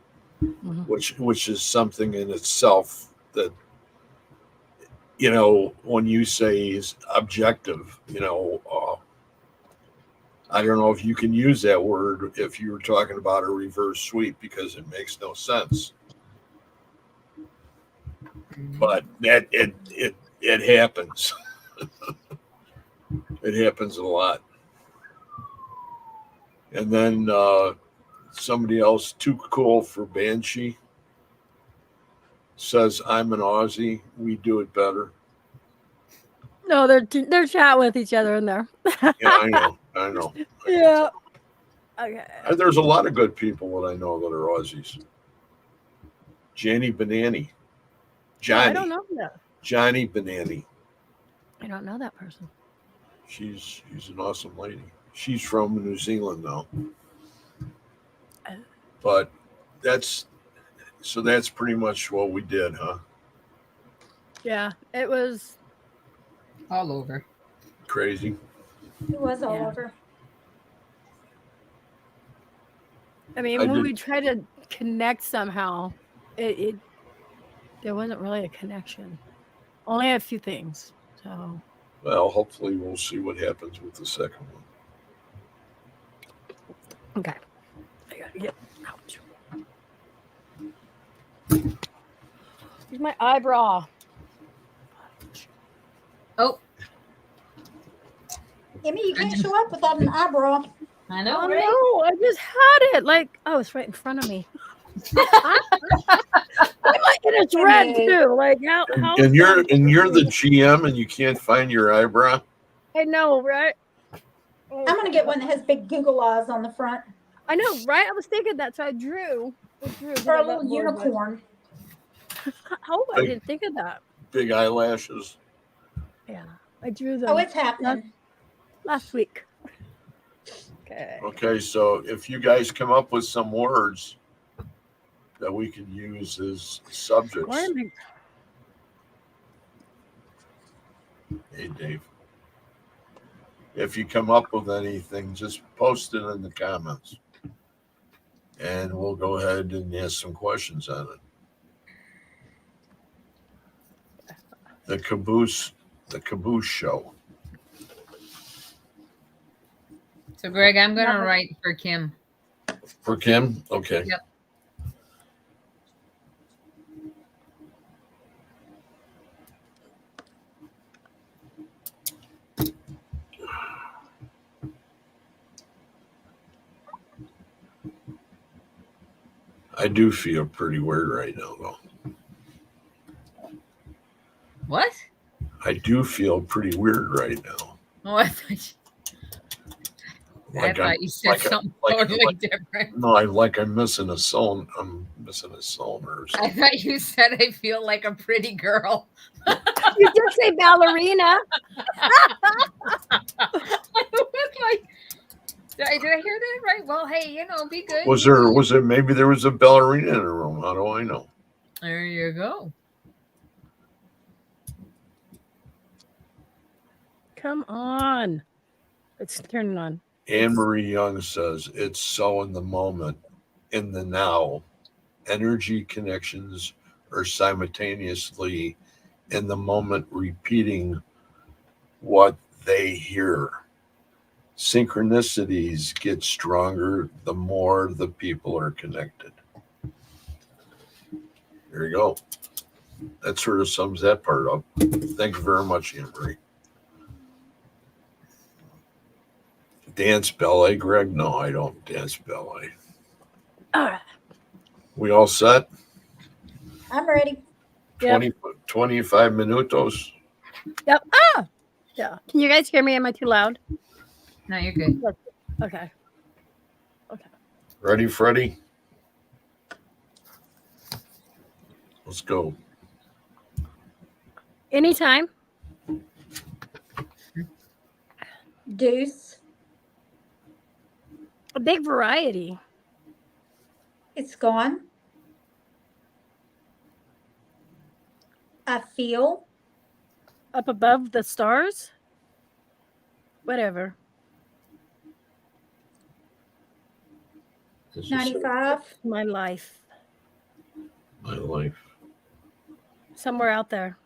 C: Mhm.
A: which is something in itself that, you know, when you say is objective, you know, I don't know if you can use that word if you were talking about a reverse sweep because it makes no sense. But that it happens. It happens a lot. And then somebody else, too cool for Banshee, says, "I'm an Aussie. We do it better."
C: No, they're chatting with each other in there.
A: Yeah, I know.
C: Yeah. Okay.
A: And there's a lot of good people that I know that are Aussies. Johnny Banani.
C: I don't know that.
A: Johnny Banani.
C: I don't know that person.
A: She's an awesome lady. She's from New Zealand now. But that's pretty much what we did, huh?
C: Yeah, it was
D: all over.
A: Crazy.
B: It was all
C: Yeah.
B: over.
C: I mean, when we tried to connect somehow, it there wasn't really a connection. Only a few things. So
A: Well, hopefully we'll see what happens with the second one.
C: okay. I gotta get ouch. Here's my eyebrow.
D: Oh,
B: Amy, you can't show up without an eyebrow.
D: I know,
C: Oh
D: right?
C: no, I just had it. Like, oh, it's right in front of me. Why and it's red too. Like how
A: And you're the GM and you can't find your eyebrow?
C: I know, right?
B: I'm gonna get one that has big Google eyes on the front,
C: I know, right? I was thinking that, so I drew.
B: or a little unicorn.
C: How I didn't think of that.
A: Big eyelashes.
C: Yeah, I drew them
B: Oh, it's happening.
C: last week. Okay.
A: Okay, so if you guys come up with some words that we can use as subjects.
C: Why am
A: Hey, Dave. If you come up with anything, just post it in the comments. And we'll go ahead and ask some questions on it. The caboose show.
D: So, Greg, I'm going to write for Kim.
A: For Kim? Okay.
D: Yep.
A: I do feel pretty weird right now, though.
D: What?
A: I do feel pretty weird right now.
D: Oh, I thought I thought you said something totally different.
A: No, I'm missing a soul. I'm missing a soul or
D: I
A: something.
D: thought you said I feel like a pretty girl.
C: You did say ballerina.
D: I was like, did I hear that right? Well, hey, be good.
A: Was it maybe there was a ballerina in the room? How do I know?
D: There you go.
C: Come on. It's turning on.
A: Anne Marie Young says it's so in the moment, in the now. Energy connections are simultaneously in the moment repeating what they hear. Synchronicities get stronger the more the people are connected. There you go. That sort of sums that part up. Thank you very much, Anne Marie. Dance ballet, Greg? No, I don't dance ballet.
C: All right.
A: We all set?
B: I'm ready.
A: 25 minutos.
C: Yep. Yeah. Can you guys hear me? Am I too loud?
D: No, you're good.
C: Okay.
A: Ready, Freddie? Let's go.
C: Anytime.
B: Deuce.
C: A big variety.
B: It's gone. I feel.
C: Up above the stars. Whatever.
B: 95.
C: My life.
A: My life.
C: Somewhere out there.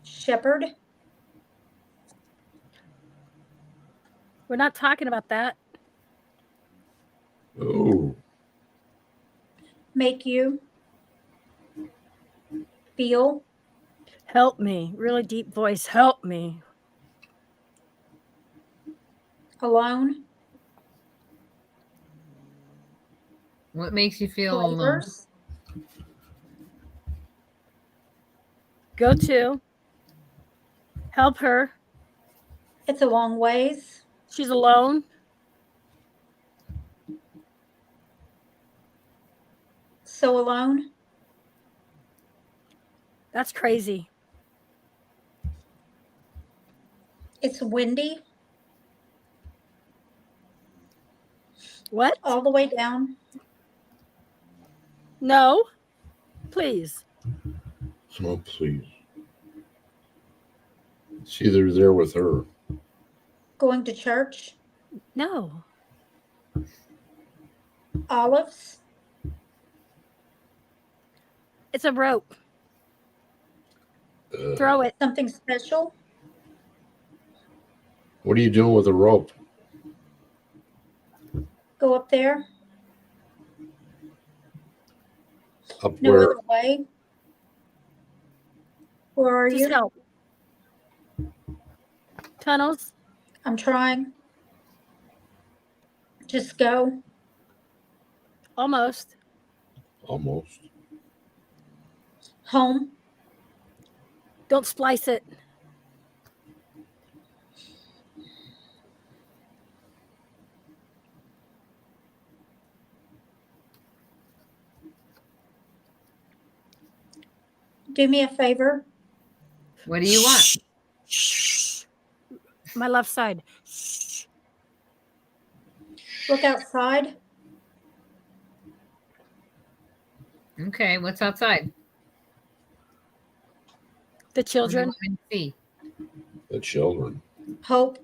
B: Shepherd.
C: We're not talking about that.
A: Oh,
B: Make you. Feel.
C: Help me. Really deep voice. Help me.
B: Alone.
D: What makes you feel alone?
B: Flavors.
C: Go to. Help her.
B: It's a long ways.
C: She's alone.
B: So alone.
C: That's crazy.
B: It's windy.
C: What?
B: All the way down.
C: No. Please.
A: oh, please. It's either there with her.
B: Going to church.
C: No.
B: Olives.
C: It's a rope. Throw it.
B: Something special.
A: What are you doing with a rope?
B: Go up there.
A: Up
B: No
A: where?
B: other way. Where are
C: Just
B: you?
C: help. Tunnels.
B: I'm trying. Just go.
C: Almost.
A: Almost.
B: Home.
C: Don't splice it.
B: Do me a favor.
D: What do you want?
C: My left side.
B: Look outside.
D: Okay, what's outside?
C: The
D: What do
C: children.
D: you want me to see?
A: The children.
B: Hope.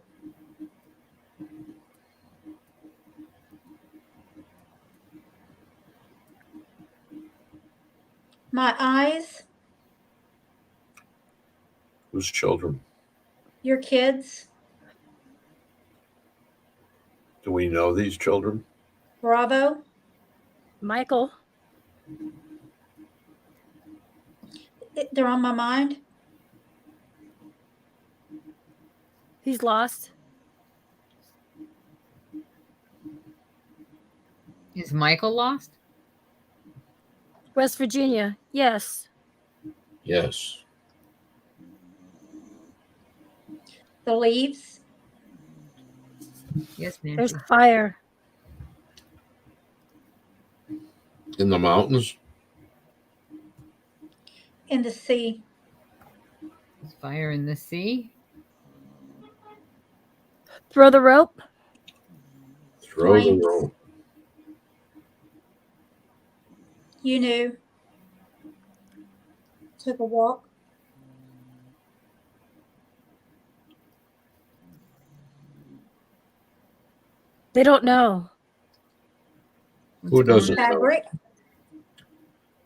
B: My eyes.
A: Whose children?
B: Your kids.
A: Do we know these children?
B: Bravo.
C: Michael.
B: They're on my mind.
C: He's lost.
D: Is Michael lost?
C: West Virginia. Yes.
A: Yes.
B: The leaves.
D: Yes,
C: There's
D: Nancy.
C: fire.
A: In the mountains?
B: In the sea.
D: There's fire in the sea.
C: Throw the rope.
A: Throw the
B: Flames.
A: rope.
B: You knew. Took a walk.
C: They don't know.
D: What's
A: Who
D: going
A: doesn't
D: on?
A: know?
B: Fabric.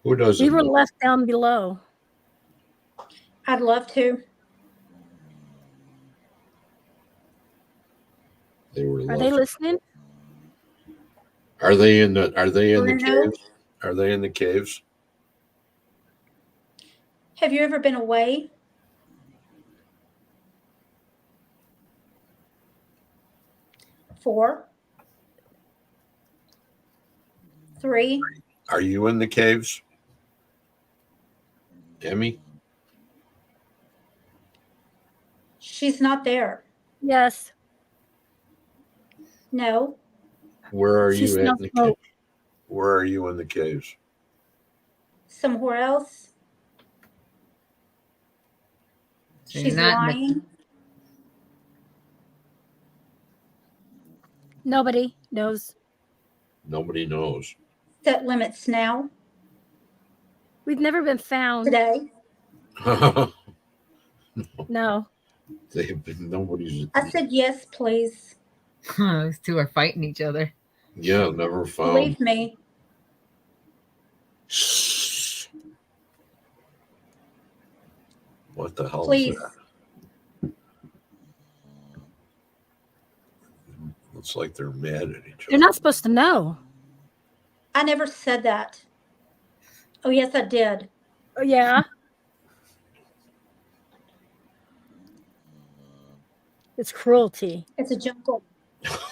A: Who
C: We
A: doesn't
C: were
A: know?
C: left down below.
B: I'd love to.
A: They were
C: Are they
A: left.
C: listening?
A: Are they in the
B: Bruno?
A: caves? Are they in the caves?
B: Have you ever been away? Four. Three.
A: Are you in the caves? Emmy?
B: She's not there.
C: Yes.
B: No.
A: Where are
C: She
A: you at
C: smells
A: in the
C: smoke.
A: caves? Where are you in the caves?
B: Somewhere else.
D: So
B: She's
D: you're not in the,
B: lying.
C: Nobody knows.
A: Nobody knows.
B: Set limits now.
C: We've never been found.
B: Today.
C: No.
A: They've been nobody's.
B: I said yes, please.
D: those two are fighting each other.
A: Yeah, never found.
B: Believe me.
A: What the hell
B: Please.
A: is that? Looks like they're mad at each
C: You're
A: other.
C: not supposed to know.
B: I never said that. Oh, yes, I did.
C: Oh, yeah. It's cruelty.
B: It's a jungle.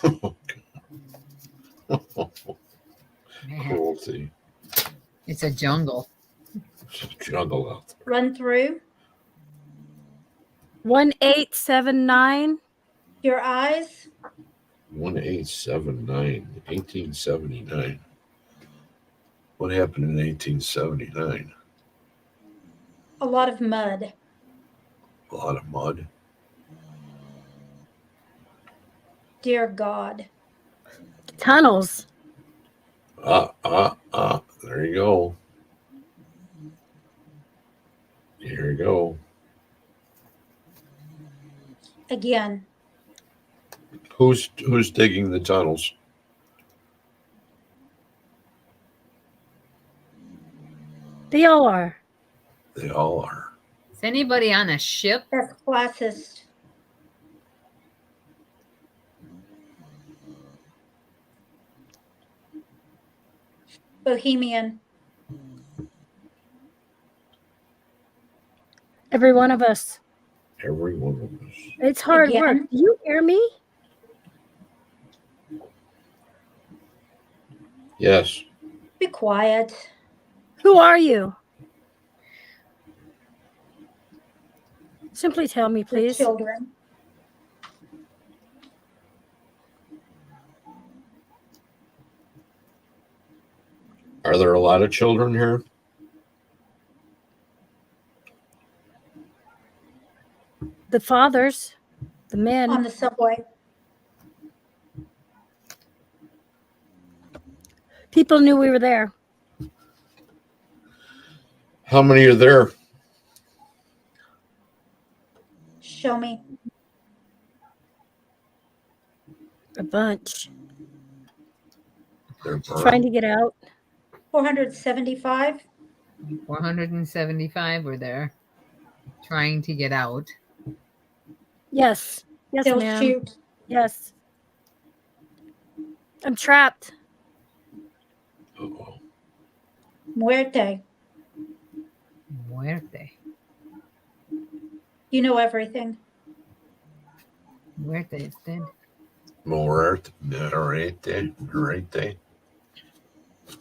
D: Man,
A: Cruelty.
D: it's a jungle.
A: Jungle out there.
B: Run through.
C: 1879.
B: Your eyes.
A: 1879, 1879. What happened in 1879?
B: A lot of mud.
A: A lot of mud.
B: Dear God.
C: Tunnels.
A: There you go. Here you go.
B: Again.
A: Who's digging the tunnels?
C: They all are.
A: They all are.
D: Is anybody on a ship?
B: That's classist. Bohemian.
C: Every one of us.
A: Every one of us.
C: It's hard
B: Again?
C: work. Do you hear me?
A: Yes.
B: Be quiet.
C: Who are you? Simply tell me,
B: The
C: please.
B: children.
A: Are there a lot of children here?
C: The fathers, the men.
B: On the subway.
C: People knew we were there.
A: How many are there?
B: Show me.
C: A bunch.
A: They're
C: Trying to get out.
B: 475.
D: 475 were there trying to get out.
C: Yes. Yes,
B: They'll
C: ma'am.
B: shoot.
C: Yes. I'm trapped.
A: Uh-oh.
B: Muerte.
D: Muerte.
B: You know everything.
D: Muerte is dead.
A: Muerte.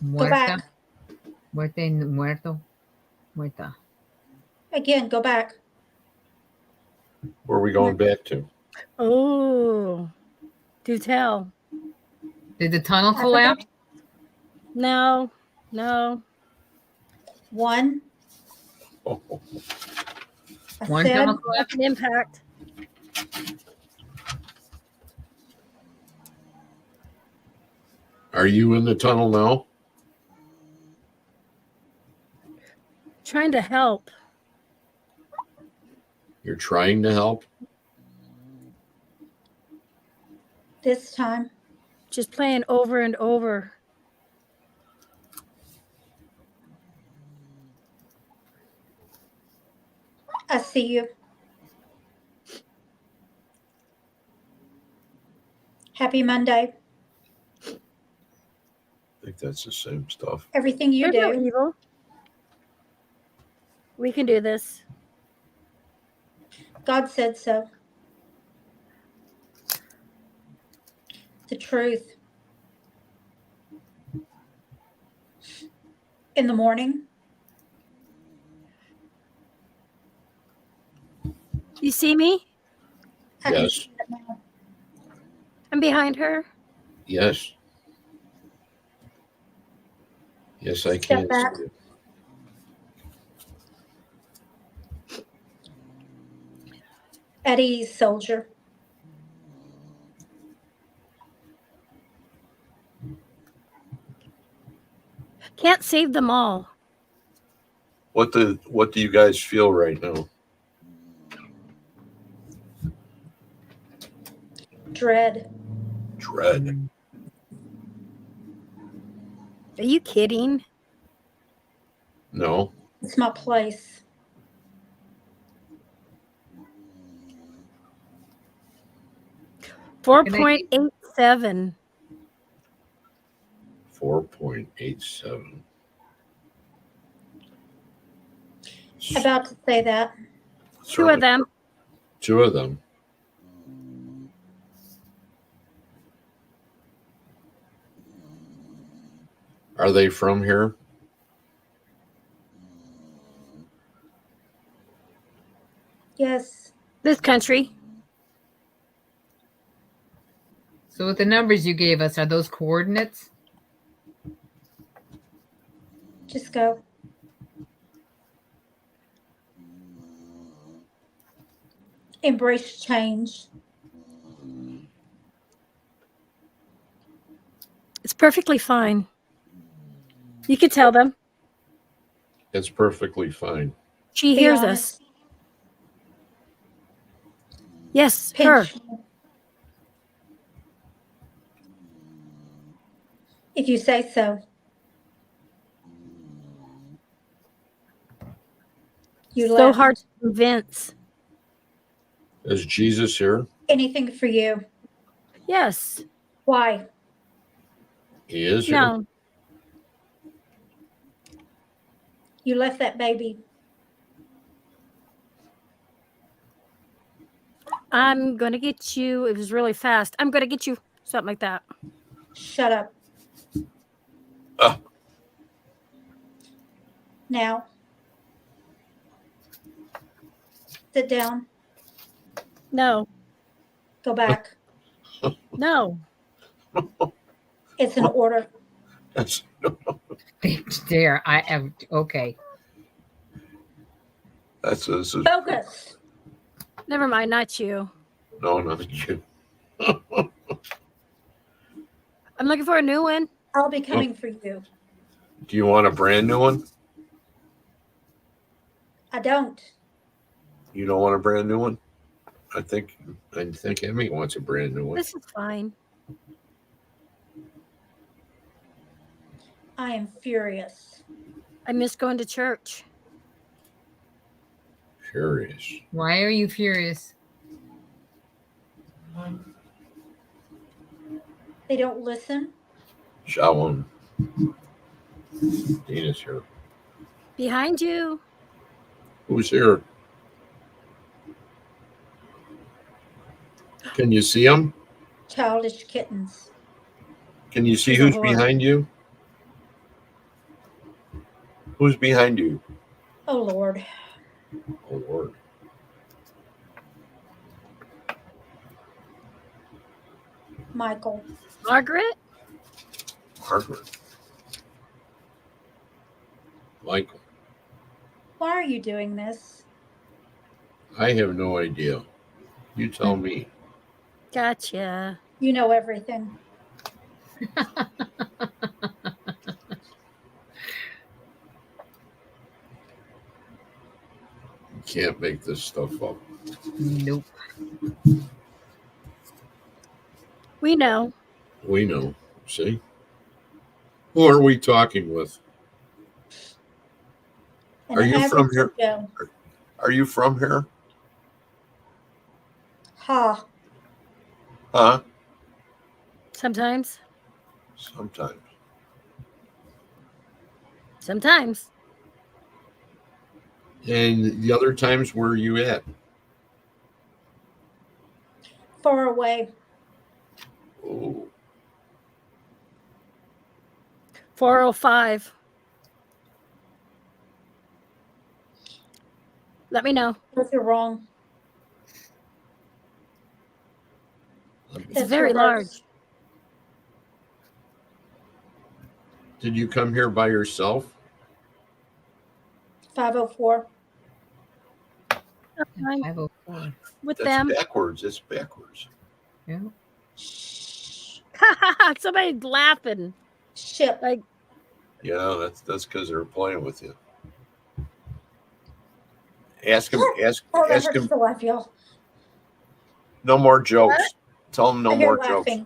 B: Go
D: Muerta.
B: back.
D: Muerte, muerto. Muerta.
B: Again, go back.
A: Where are we going back to?
C: Oh, do tell.
D: Did the tunnel
B: Africa.
D: collapse?
C: No, no.
B: One.
A: Oh,
B: I
D: One
B: said
D: tunnel collapse?
C: That's an impact.
A: are you in the tunnel now?
C: Trying to help.
A: You're trying to help?
B: this time.
C: Just playing over and over.
B: I see you. Happy Monday.
A: I think that's the same stuff.
B: Everything you
C: There's no
B: do.
C: evil. We can do this.
B: God said so. The truth. In the morning.
C: You see me?
B: I can
A: Yes.
B: see it now.
C: I'm behind her.
A: Yes. Yes, I
B: Step
A: can
B: back.
A: see it.
B: At ease, soldier.
C: Can't save them all.
A: What do you guys feel right now?
B: Dread.
A: Dread.
C: Are you kidding?
A: No.
B: It's my place.
C: Four 4.87.
A: 4.87.
B: About to say that.
C: Two of them.
A: Two of them. Are they from here?
B: Yes.
C: This country.
D: So with the numbers you gave us, are those coordinates?
B: Just go. Embrace change.
C: It's perfectly fine. You can tell them.
A: It's perfectly fine.
C: She
B: Be
C: hears
B: honest.
C: us. Yes, her.
B: Pinch me. If you say so. You
C: So
B: left.
C: hard to convince.
A: Is Jesus here?
B: Anything for you.
C: Yes.
B: Why?
A: He is here.
C: No.
B: You left that baby.
C: I'm going to get you. It was really fast. I'm going to get you. Something like that.
B: Shut up.
A: Ah.
B: Now. Sit down.
C: No.
B: Go back.
C: No.
B: It's an order.
A: That's
D: There, I am okay.
A: this is
B: Focus.
C: Never mind. Not you.
A: no, not you.
C: I'm looking for a new one.
B: I'll be coming for you.
A: Do you want a brand new one?
B: I don't.
A: You don't want a brand new one? I think Emmy wants a brand new one.
C: This is fine.
B: I am furious.
C: I miss going to church.
A: Furious.
D: Why are you furious?
B: They don't listen.
A: Shalom. Dina's here.
C: Behind you.
A: Who's here? Can you see him?
B: Childish kittens.
A: Can you see
C: She's a
A: who's
C: whore.
A: behind you? Who's behind you?
B: Oh, Lord.
A: Oh, Lord.
B: Michael.
C: Margaret?
A: Margaret. Michael.
B: Why are you doing this?
A: I have no idea. You tell me.
C: Gotcha.
B: You know everything.
A: You can't make this stuff up.
D: Nope.
C: We know.
A: We know. See? Who are we talking with?
B: An
A: Are you from
B: average
A: here?
B: Joe.
A: Are you from here?
B: Ha.
A: Huh?
C: Sometimes.
A: Sometimes.
C: Sometimes.
A: And the other times, where are you at?
B: Far away.
A: Oh,
C: 405. Let me know.
B: Both are wrong.
C: It's
B: That's
C: very
B: reverse.
C: large.
A: did you come here by yourself?
B: 504.
C: I'm
D: 504.
C: with
A: That's
C: them.
A: backwards. It's backwards.
D: Yeah.
C: Somebody's laughing.
B: Ship.
C: Like,
A: Yeah, that's because they're playing with you. Ask him. Ask
B: Oh, that
A: ask
B: hurts
A: him.
B: to laugh, y'all.
A: No more jokes. Tell him no
B: I hear
A: more jokes.
B: laughing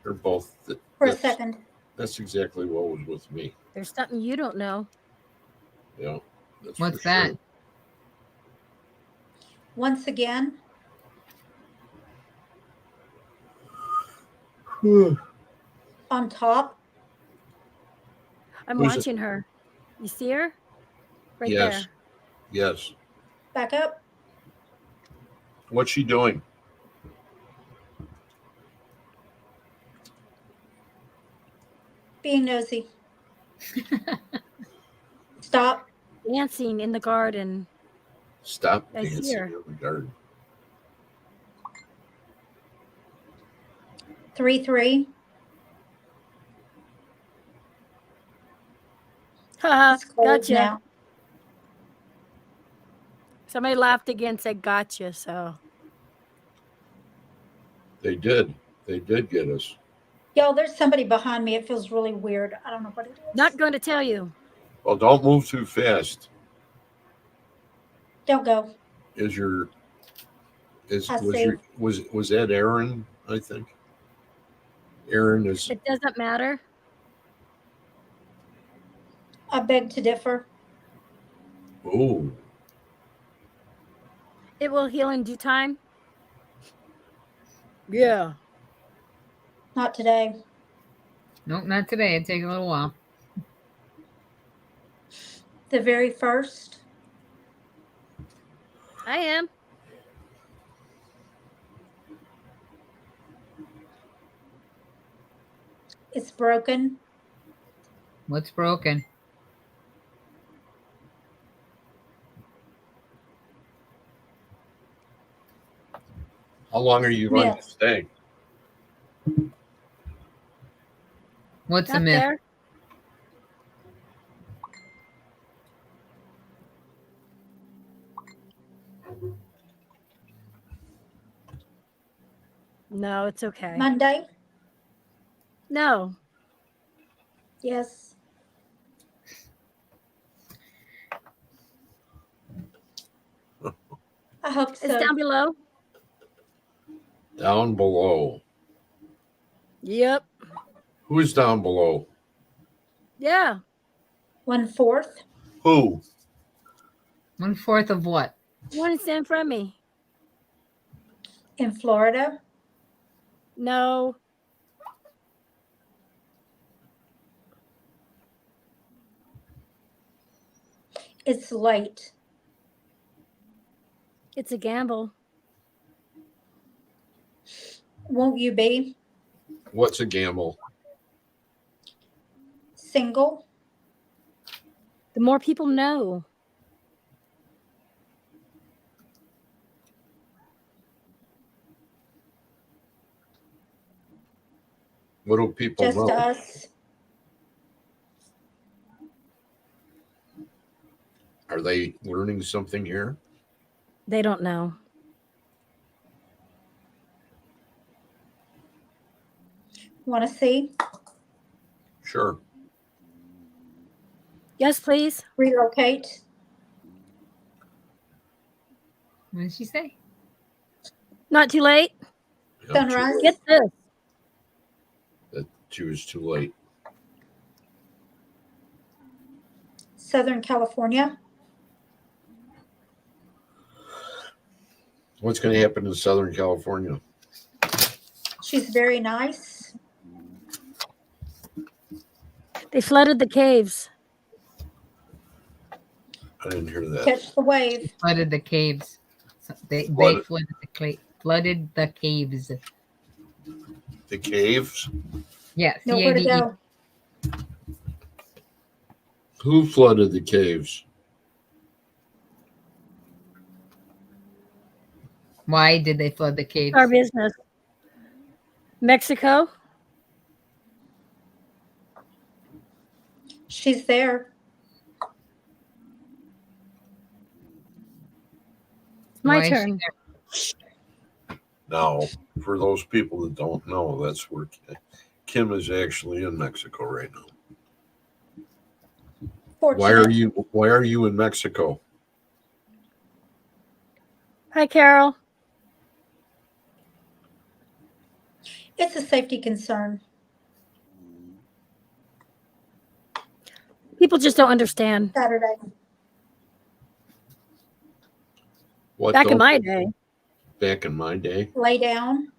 A: They're both.
B: for a
A: That's,
B: second.
A: that's exactly what was with me.
C: there's something you don't know.
A: Yeah. That's
D: What's
A: for
D: that?
B: Once again,
A: Sure.
B: on top.
C: I'm
A: Who's it?
C: watching her. You see her? Right
A: Yes.
C: there.
A: Yes.
B: Back up.
A: What's she doing?
B: Being nosy. Stop.
C: Dancing in the garden.
A: Stop
C: I see
A: dancing
C: her.
A: in the garden.
B: 3-3.
C: Haha,
B: It's cold
C: gotcha.
B: now.
C: Somebody laughed again, said gotcha. So
A: They did. They did get us.
B: Y'all, there's somebody behind me. It feels really weird. I don't know what it is.
C: not going to tell you.
A: Well, don't move too fast.
B: Don't go.
A: Is your
B: I see.
A: was that Aaron? I think Aaron is.
C: It doesn't matter.
B: I beg to differ.
A: Oh,
C: It will heal in due time. Yeah.
B: Not today.
D: Nope, not today. It'd take a little while.
B: The very first.
C: I am.
B: It's broken.
D: What's broken?
A: how long are you going to
B: Myth.
A: stay?
D: What's a
C: Not
D: myth?
C: there. No, it's okay.
B: Monday.
C: No.
B: Yes. I hope
C: It's
B: so.
C: down below.
A: Down below.
C: Yep.
A: Who's down below?
C: Yeah.
B: 1/4.
A: Who?
D: 1/4 of what?
C: One is in front of me.
B: In Florida.
C: No.
B: It's late.
C: It's a gamble.
B: Won't you be
A: What's a gamble?
B: single?
C: The more people know.
A: What do people
B: just
A: know?
B: us.
A: Are they learning something here?
C: They don't know.
B: Want to see?
A: Sure.
C: Yes, please.
B: Relocate.
D: What did she say?
C: Not too late.
A: Yeah,
B: Sunrise.
C: Get this.
A: that she was too late.
B: Southern California.
A: What's going to happen in Southern California?
B: She's very nice.
C: They flooded the caves.
A: I didn't hear that.
B: Catch the wave.
D: Flooded the caves. So they
A: Flooded.
D: flooded the caves.
A: The caves?
D: Yeah,
B: Nowhere to
D: CAVE.
B: go.
A: Who flooded the caves?
D: Why did they flood the caves?
C: Our business. Mexico.
B: She's there.
C: It's my
D: Why is she
C: turn.
D: there?
A: Now, for those people that don't know, that's where Kim is actually in Mexico right now.
B: Fortunate.
A: Why are you in Mexico?
C: Hi, Carol.
B: It's a safety concern.
C: People just don't understand.
B: Saturday.
A: What
C: Back in
A: don't-
C: my day.
A: Back in my day?
B: Lay down.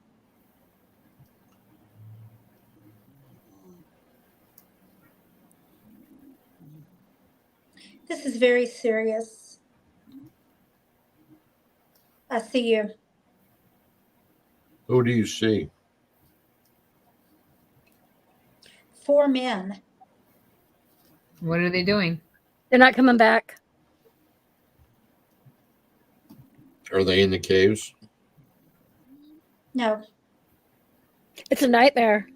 B: This is very serious. I see you.
A: Who do you see?
B: 4 men.
D: What are they doing?
C: They're not coming back.
A: Are they in the caves?
B: No.
C: It's a nightmare.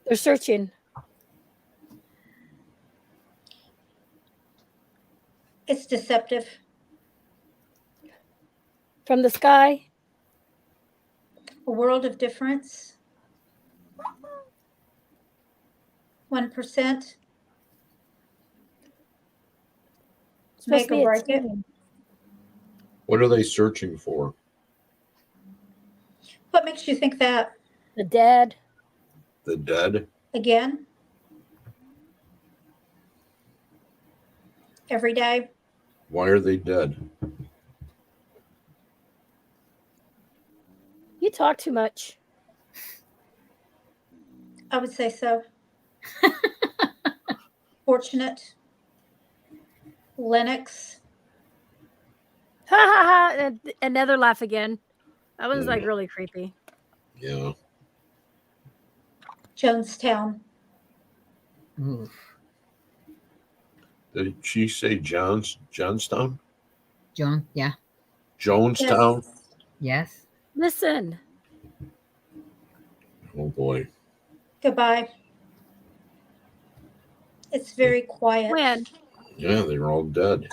C: They're searching.
B: It's deceptive.
C: From the sky.
B: A world of difference. 1%.
C: It's supposed
B: Make
C: to
B: or
C: be
B: break it.
C: extreme.
A: What are they searching for?
B: What makes you think that?
C: The dead.
A: The dead?
B: Again? Every day?
A: Why are they dead?
C: You talk too much.
B: I would say so. Fortunate. Lennox.
C: Ha ha ha. Another laugh again. That was like really creepy.
A: Yeah.
B: Jonestown.
D: Oof.
A: Did she say Johnstown?
D: Joan, yeah.
A: Jonestown?
D: Yes.
C: Listen.
A: Oh boy.
B: Goodbye. It's very quiet.
C: When?
A: Yeah, they're all dead.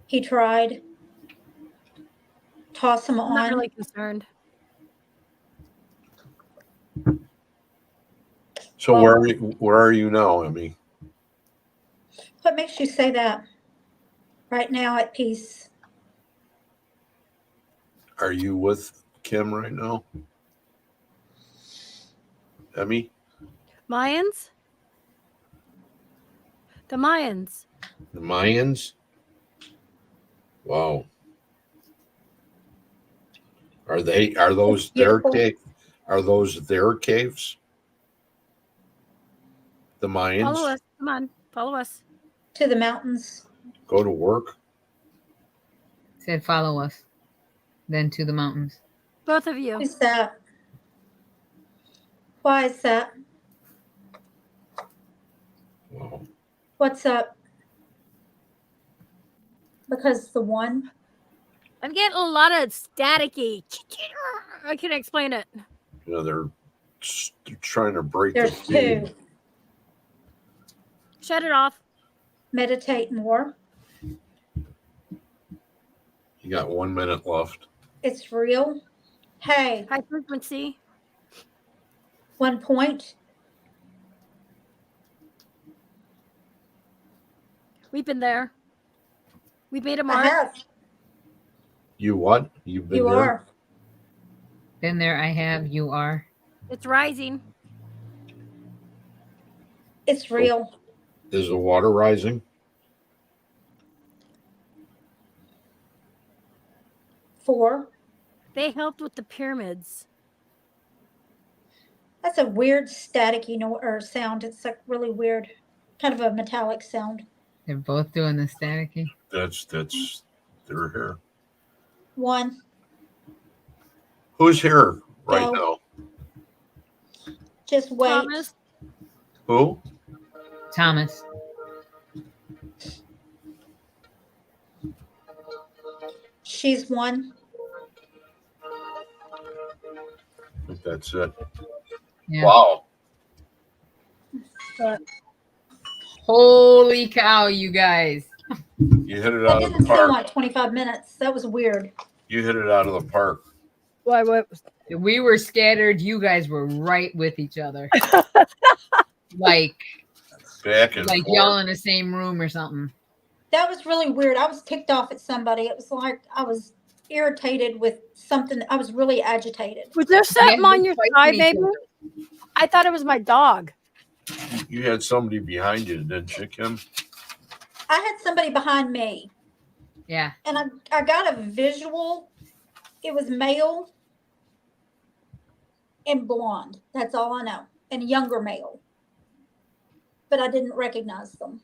B: He tried. Toss him
C: I'm not
B: on.
C: really concerned.
A: So
B: Well-
A: where are you now, Emmy?
B: What makes you say that? Right now at peace.
A: Are you with Kim right now? Emmy?
C: Mayans? The Mayans.
A: The Mayans? Wow. Are those
B: It's
A: their
B: beautiful.
A: cave? Are those their caves? The Mayans
C: Follow us. Come on. Follow us.
B: To the mountains.
A: go to work?
D: Said follow us. Then to the mountains.
C: Both of you.
B: Who's that? Why is that?
A: Wow.
B: What's up? Because the one.
C: I'm getting a lot of staticky. I can't explain it.
A: they're trying to break the
B: There's
A: feed.
B: 2.
C: Shut it off.
B: Meditate more.
A: You got 1 minute left.
B: It's real. Hey,
C: High frequency.
B: 1 point.
C: We've been there. We made a
B: I
C: mark.
B: have.
A: You what? You've been
B: You
A: there?
B: are.
D: Been there, I have, you are.
C: It's rising.
B: It's real.
A: Is the water rising?
B: 4.
C: They helped with the pyramids.
B: That's a weird staticky or sound. It's like really weird, kind of a metallic sound.
D: They're both doing the staticky.
A: That's they're here.
B: 1.
A: Who's here right
B: No.
A: now?
B: Just wait.
C: Thomas.
A: Who?
D: Thomas.
B: She's 1.
A: I think that's it.
D: Yeah.
A: Wow.
D: Holy cow, you guys.
A: You hit it
B: That
A: out of the
B: didn't seem
A: park.
B: like 25 minutes. That was weird.
A: You hit it out of the park.
C: Why? What?
D: We were scattered. You guys were right with each other. like
A: Back and
D: like
A: forth.
D: y'all in the same room or something.
B: That was really weird. I was ticked off at somebody. It was like I was irritated with something. I was really agitated.
C: Was there something
D: guys
C: on
D: were
C: your
D: fighting
C: side,
D: each
C: baby?
D: other.
C: I thought it was my dog.
A: You had somebody behind you, didn't you, Kim?
B: I had somebody behind me,
D: Yeah.
B: and I got a visual. It was male and blonde. That's all I know. And younger male. But I didn't recognize them.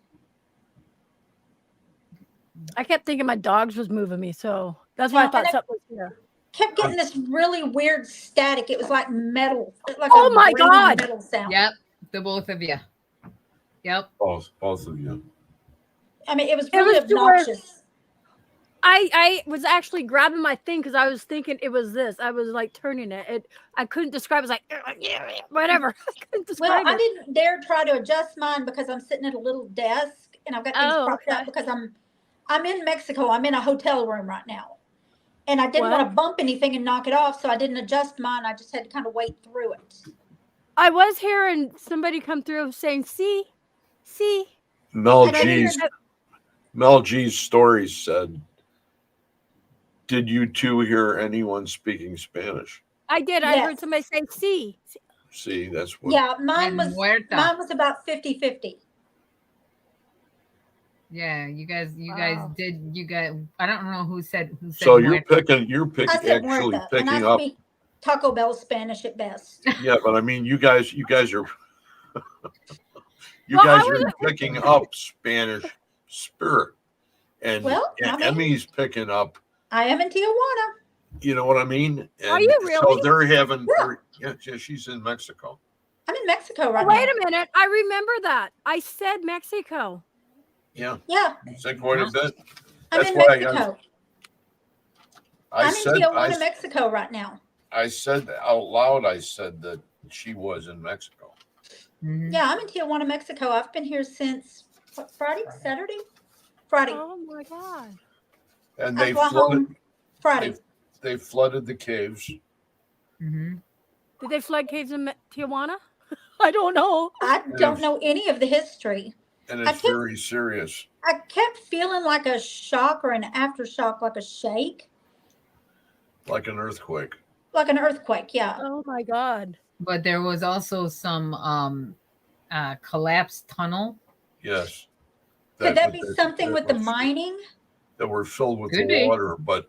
C: I kept thinking my dogs was moving me, so that's why I
B: No,
C: thought
B: and
C: something was here.
B: Kept getting this really weird static. It was like metal. Like
C: Oh
B: a
C: my
B: grating
C: God.
B: metal sound.
D: Yep. The both of you. Yep.
A: Both of you.
B: I mean, it was
C: It
B: really
C: was to where-
B: obnoxious.
C: I was actually grabbing my thing because I was thinking it was this. I was like turning it. I couldn't describe. It was like whatever. I couldn't
B: Well,
C: describe
B: I
C: it.
B: didn't dare try to adjust mine because I'm sitting at a little desk and I've got things
C: Oh,
B: propped
C: okay.
B: up because I'm in Mexico. I'm in a hotel room right now. And I didn't
C: What?
B: want to bump anything and knock it off, so I didn't adjust mine. I just had to kind of wait through it.
C: I was hearing somebody come through saying, see.
A: Mel
B: And I didn't
A: G's
B: even-
A: Mel G's story said, "Did you two hear anyone speaking Spanish?"
C: I did. I heard
B: Yes.
C: somebody say, see.
A: See, that's what.
B: Yeah, mine
D: And muerta.
B: was about 50-50.
D: Yeah, you guys
C: Wow.
D: did I don't know who said
A: So you're
D: muerta.
A: picking
B: I said
A: actually
B: muerta, and
A: picking
B: I
A: up.
B: speak Taco Bell Spanish at best.
A: Yeah, but I mean, you guys are you
C: Well,
A: guys
C: I
A: are picking up Spanish spirit, and
B: Well, I mean-
A: Emmy's picking up.
B: I am in Tijuana.
A: You know what I mean? And
C: Are you
A: So
C: really?
A: they're having.
B: Yeah.
A: Yeah, she's in Mexico.
B: I'm in Mexico right
C: Oh, wait
B: now.
C: a minute. I remember that. I said Mexico.
A: Yeah,
B: Yeah,
A: it's like quite a bit.
B: I'm
A: That's
B: in
A: why
B: Mexico.
A: I
B: I'm
A: said
B: in Tijuana, Mexico right now.
A: I said out loud. I said that she was in Mexico.
D: Mhm.
B: Yeah, I'm in Tijuana, Mexico. I've been here since what, Friday, Saturday, Friday.
C: Oh my God.
A: And
B: I
A: they
B: fly
A: flooded.
B: home Friday.
A: They flooded the caves.
D: Mhm.
C: Did they flood caves in Tijuana? I don't know.
B: I don't know any of the history.
A: And
B: I
A: it's
B: kept-
A: very serious.
B: I kept feeling like a shock or an aftershock, like a shake,
A: Like an earthquake.
B: like an earthquake. Yeah.
C: Oh my God.
D: But there was also some collapsed tunnel.
A: Yes.
B: Could that be
A: that-
B: something
A: that
B: with the
A: was-
B: mining?
A: That were filled with
D: Could
A: the
D: be.
A: water, but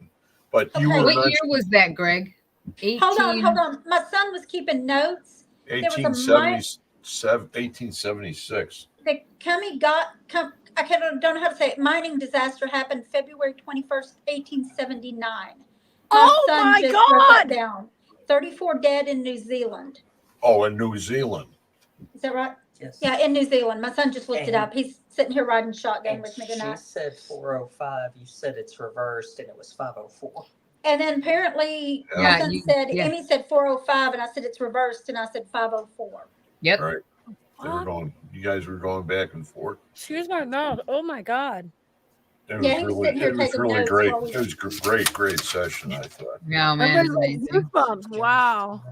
B: Okay.
A: you were
D: What year
A: mentioning
D: was that, Greg? 18.
B: Hold on. My son was keeping notes. was a
A: 1876.
B: The I don't know how to say it. Mining disaster happened February 21st, 1879.
C: Oh
B: son
C: my
B: just wrote that
C: God.
B: down. 34 dead in New Zealand.
A: Oh, in New Zealand.
B: Is that right?
E: Yes.
B: Yeah, in New Zealand. My son just looked it
E: And-
B: up. He's sitting here riding shotgun
E: And
B: with me
E: she
B: tonight.
E: said 405. You said it's reversed, and it was 504.
B: And then apparently my
D: Yeah,
B: son said,
D: yeah.
B: Emmy said 405, and I said it's reversed, and I said 504.
D: Yep.
A: Right. They were
C: What?
A: going. You guys were going back and forth.
C: Excuse my mouth. Oh my God.
A: It
B: Yeah,
A: was
B: he was
A: really,
B: sitting here
A: it was
B: taking
A: really
B: notes
A: great.
B: while we-
A: It was great session. I thought.
D: No, man,
C: I'm
D: it's
C: like
D: amazing.
C: goosebumps. Wow.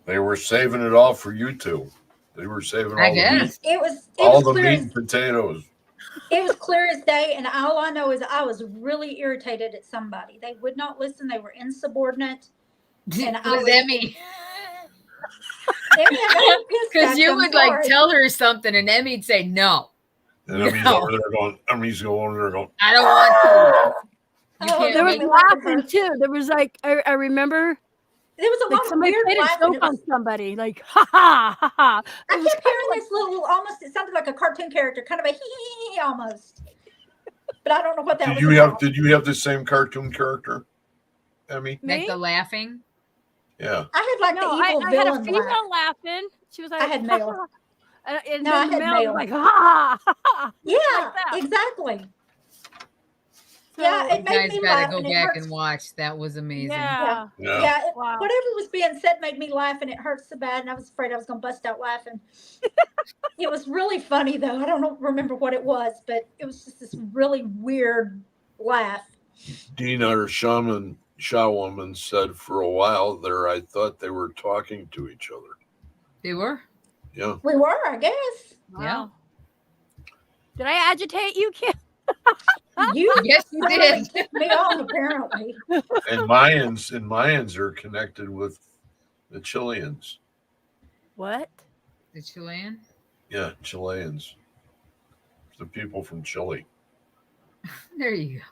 A: They were saving it all for you two. They were saving
D: I
A: all the
D: guess.
A: meat,
B: It was
A: all the
B: clear
A: meat
B: as
A: and potatoes.
B: it was clear as day, and all I know is I was really irritated at somebody. They would not listen. They were insubordinate. And
D: It was Emmy.
B: Emmy, I got you pissed
D: Because
B: at
D: you
B: I'm
D: would like
B: sorry.
D: tell her something and Emmy'd say no.
A: And Emmy's
D: No.
A: over there going. Emmy's over there going.
D: I don't want to. You
B: Oh,
D: can't
C: There was
D: make
C: laughing too. There was like I remember
B: There was a
C: like
B: lot of
C: somebody
B: weird
C: played a
B: laughing.
C: joke on somebody. Like ha ha ha ha.
B: I
C: It was
B: kept
C: kind
B: hearing
C: of
B: this little, almost, it sounded like a cartoon character, kind of a hee hee hee almost. But I don't know what that was about.
A: Did you have the same cartoon character, Emmy?
D: like
C: me.
D: the laughing.
A: Yeah.
B: I had like
C: No,
B: the evil
C: I had a
B: villain
C: female
B: laugh.
C: laughing. She was like,
B: I had
C: ha,
B: male.
C: ha, ha. And
B: No, I
C: then the
B: had
C: male
B: male.
C: was like, ha ha ha.
B: Yeah,
C: like that.
B: exactly.
C: So,
B: Yeah,
D: You
B: it made
D: guys
B: me
D: gotta
B: laugh
D: go
B: and it
D: back
B: hurts.
D: and watch. That was amazing.
C: yeah.
A: Yeah.
C: Wow.
B: Whatever was being said made me laugh, and it hurt so bad, and I was afraid I was going to bust out laughing. It was really funny, though. I don't remember what it was, but it was just this really weird laugh.
A: Dean, our Shaw woman said for a while there, I thought they were talking to each other.
D: They were?
A: Yeah.
B: We were, I guess.
C: Wow. Did I agitate you, Kim?
B: You
D: Yes, you
B: really
D: did.
B: ticked me off, apparently.
A: And Mayans are connected with the Chileans.
C: What?
D: The Chilean?
A: Yeah, Chileans. The people from Chile.
D: There you go.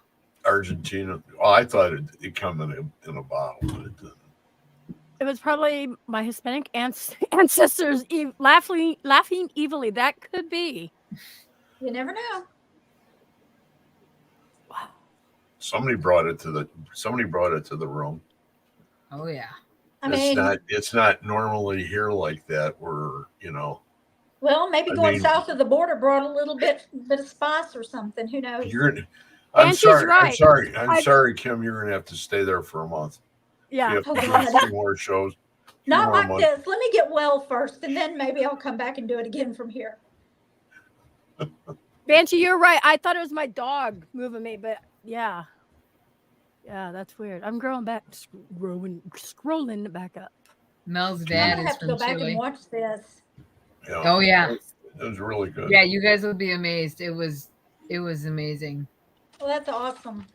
A: Argentina. Oh, I thought it come in a bottle, but it didn't.
C: It was probably my Hispanic ancestors laughing evilly. That could be.
B: You never know.
A: Somebody brought it to the room.
D: Oh yeah.
A: It's not normally here like that where,
B: Well, maybe
A: I
B: going
A: mean-
B: south of the border brought a little bit of spice or something. Who knows?
A: I'm
C: And she's
A: sorry.
C: right.
A: I'm sorry, Kim. You're gonna have to stay there for a month.
C: Yeah.
A: You have to
B: Oh,
A: do
B: God.
A: 3 more shows.
B: Not
A: more
B: like
A: months.
B: this. Let me get well first, and then maybe I'll come back and do it again from here.
C: Banshee, you're right. I thought it was my dog moving me, but yeah. Yeah, that's weird. I'm scrolling back up.
D: Mel's
B: I'm
D: dad
B: gonna
D: is
B: have to go
D: from
B: back
D: Chile.
B: and watch this.
A: Yeah.
D: Oh yeah.
A: It was really good.
D: Yeah, you guys will be amazed. It was amazing.
B: Well, that's awesome.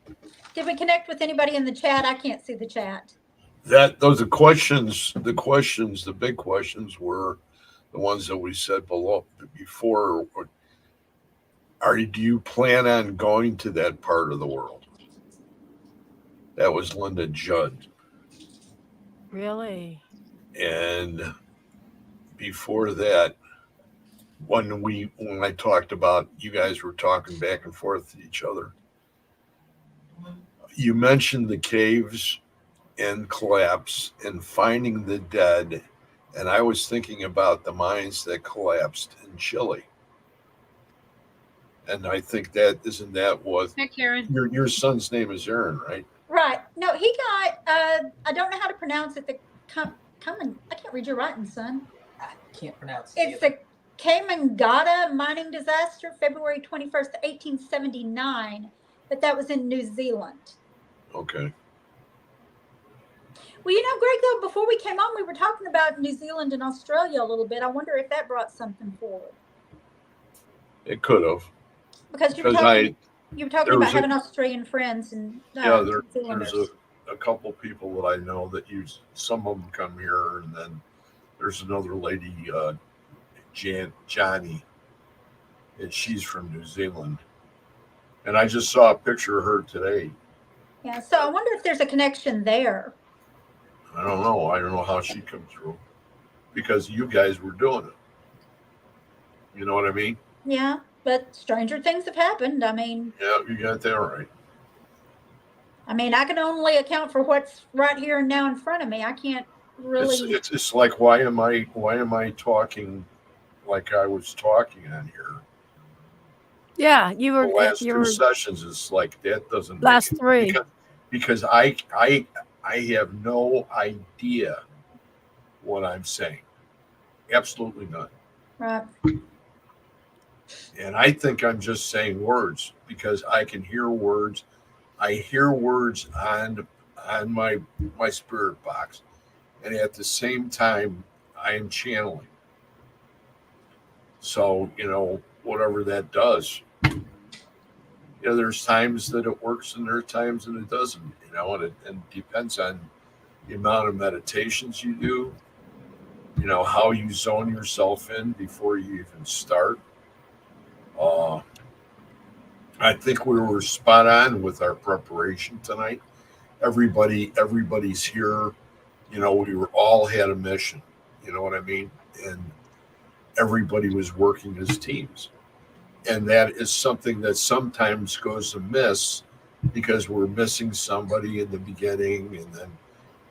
B: Did we connect with anybody in the chat? I can't see the chat.
A: The big questions were the ones that we said before. Do you plan on going to that part of the world? That was Linda Judd.
C: Really?
A: And before that, when I talked about, you guys were talking back and forth to each other. You mentioned the caves and collapse and finding the dead, and I was thinking about the mines that collapsed in Chile. And I think isn't that what
D: Hi, Karen.
A: your son's name is Aaron, right?
B: Right. No, he got, I don't know how to pronounce it. I can't read your writing, son.
E: I can't pronounce it.
B: It's the Kamangata mining disaster, February 21st, 1879. But that was in New Zealand.
A: Okay.
B: Well, Greg, though, before we came on, we were talking about New Zealand and Australia a little bit. I wonder if that brought something forward.
A: It could have.
B: Because you were talking about having Australian friends and New Zealanders.
A: There's a couple people that I know that some of them come here, and then there's another lady, Johnny, and she's from New Zealand. And I just saw a picture of her today.
B: Yeah, so I wonder if there's a connection there.
A: I don't know. I don't know how she come through because you guys were doing it. You know what I mean?
B: Yeah, but stranger things have happened. I mean,
A: Yeah, you got that right.
B: I can only account for what's right here and now in front of me. I can't really.
A: It's like why am I talking like I was talking on here?
C: Yeah, you
A: The
C: were.
A: last
C: You
A: two
C: were
A: sessions is like that doesn't make
C: last
A: it,
C: three.
A: because I have no idea what I'm saying. Absolutely none.
B: Right.
A: And I think I'm just saying words because I can hear words. I hear words on my spirit box, and at the same time, I am channeling. So whatever that does, there's times that it works and there are times that it doesn't. And it depends on the amount of meditations you do. How you zone yourself in before you even start. Uh, I think we were spot on with our preparation tonight. Everybody's here. We were all had a mission. You know what I mean? And everybody was working as teams. And that is something that sometimes goes amiss because we're missing somebody in the beginning, and then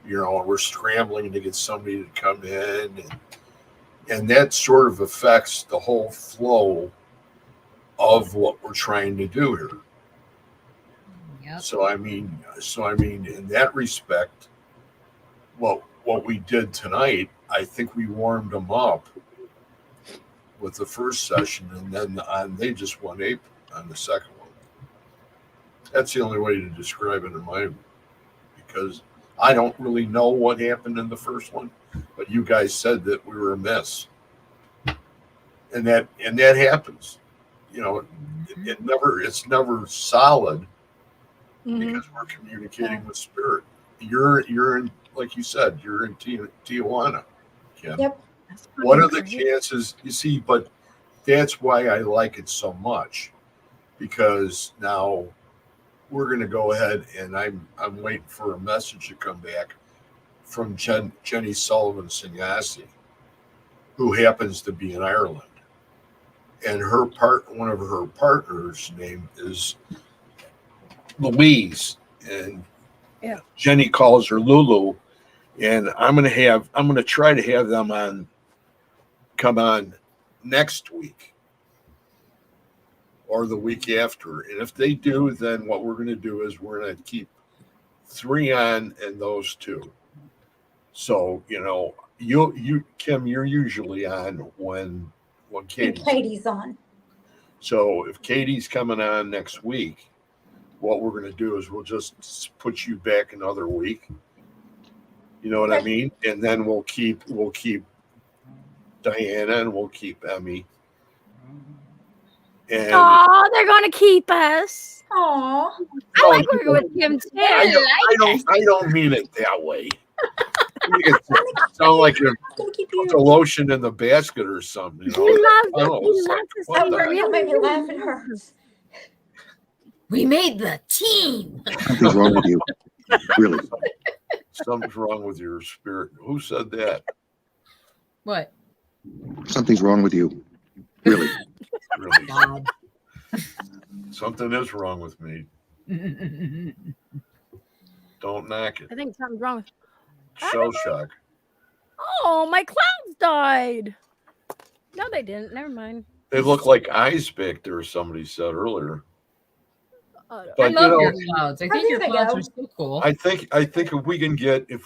A: we're scrambling to get somebody to come in, and that sort of affects the whole flow of what we're trying to do here.
D: Yep.
A: So I mean, in that respect, what we did tonight, I think we warmed them up with the first session, and then they just went ape on the second one. That's the only way to describe it in my, because I don't really know what happened in the first one, but you guys said that we were a mess, and that happens. It's never solid because we're communicating with spirit. You're in, like you said, you're in Tijuana, Kim.
B: Yep.
A: What are the chances? You see, but that's why I like it so much, because now we're going to go ahead, and I'm waiting for a message to come back from Jenny Sullivan Signassi, who happens to be in Ireland, and one of her partners' name is Louise, and Jenny calls her Lulu, and I'm going to try to have them come on next week or the week after. And if they do, then what we're going to do is we're going to keep 3 on and those 2. So, you Kim, you're usually on when
B: Katie's on.
A: So if Katie's coming on next week, what we're going to do is we'll just put you back another week. You know what I mean? And then we'll keep Diana, and we'll keep Emmy. And
C: they're gonna keep us.
B: Aw.
C: I like working with Kim too.
A: I don't mean it that way. It sound like you put the lotion in the basket or something.
C: He loves
A: I don't know.
C: He loves his
A: What
C: team.
A: the heck?
B: Don't make me laugh. It hurts.
D: We made the team.
E: Something's wrong with you. Really.
A: Something's wrong with your spirit. Who said that?
D: What?
E: Something's wrong with you. Really.
A: Really?
D: God.
A: Something is wrong with me. Don't knock it.
C: I think something's wrong with.
A: Shell shock.
C: Oh, my clouds died. No, they didn't. Never mind.
A: They look like eyes back there, somebody said earlier.
D: I
A: But
D: love your clouds. I think your
B: there they
D: clouds
B: go.
D: are so cool.
A: I think if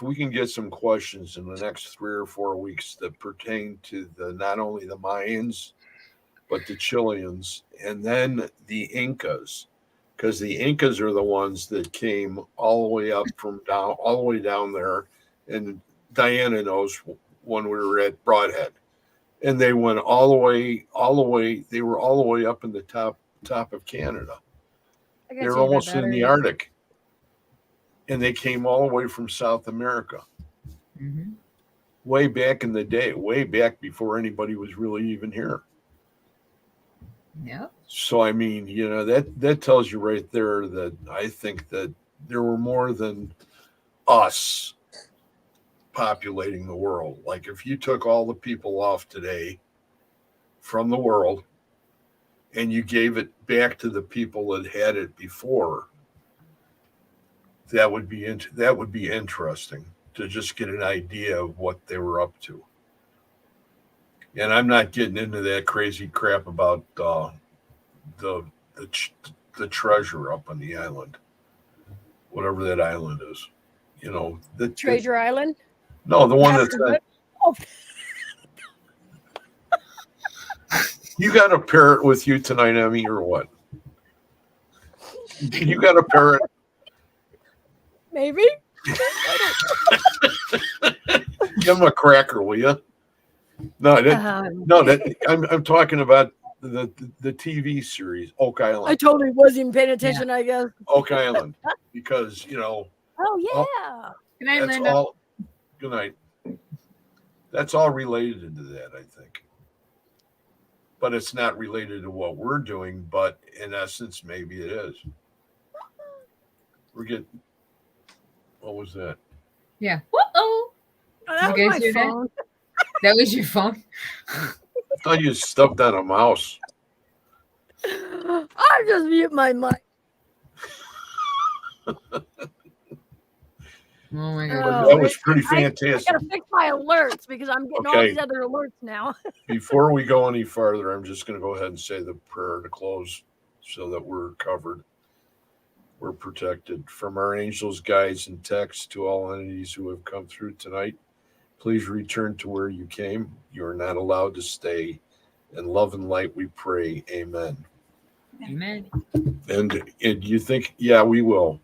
A: we can get some questions in the next 3 or 4 weeks that pertain to not only the Mayans, but the Chileans, and then the Incas, because the Incas are the ones that came all the way down there, and Diana knows when we were at Broadhead, and they went all the way. They were all the way up in the top of Canada. They're almost in the Arctic, and they came all the way from South America, way back in the day, way back before anybody was really even here.
D: Yeah.
A: So I mean, that tells you right there that I think that there were more than us populating the world. Like if you took all the people off today from the world and you gave it back to the people that had it before, that would be interesting to just get an idea of what they were up to. And I'm not getting into that crazy crap about the the treasure up on the island, whatever that island is. You know,
C: Treasure Island.
A: no, the one that's
C: After- Oh,
A: you got a parrot with you tonight, Emmy, or what? You got a parrot?
C: maybe.
A: Give him a cracker, will you? No, I'm talking about the TV series Oak
C: I
A: Island.
C: totally wasn't even paying attention. I guess.
A: Oak Island, because you know
C: Oh yeah.
D: Good night,
A: that's
D: Linda.
A: all. Good night. That's all related to that, I think. But it's not related to what we're doing. But in essence, maybe it is. We're getting. What was that?
D: Yeah. Whoa.
C: Oh, that
D: You
C: was
D: guys
C: my
D: hear that?
C: phone.
D: That was your phone?
A: I thought you stuffed on a mouse.
C: I just mute my mic.
D: Oh my
C: Oh,
D: god.
A: That was pretty
C: I
A: fantastic.
C: gotta fix my alerts because I'm getting all
A: Okay.
C: these other alerts now.
A: Before we go any farther, I'm just going to go ahead and say the prayer to close so that we're covered. We're protected from our angels, guides, and texts to all entities who have come through tonight. Please return to where you came. You are not allowed to stay. In love and light, we pray. Amen.
D: Amen.
A: And you think, yeah, we will.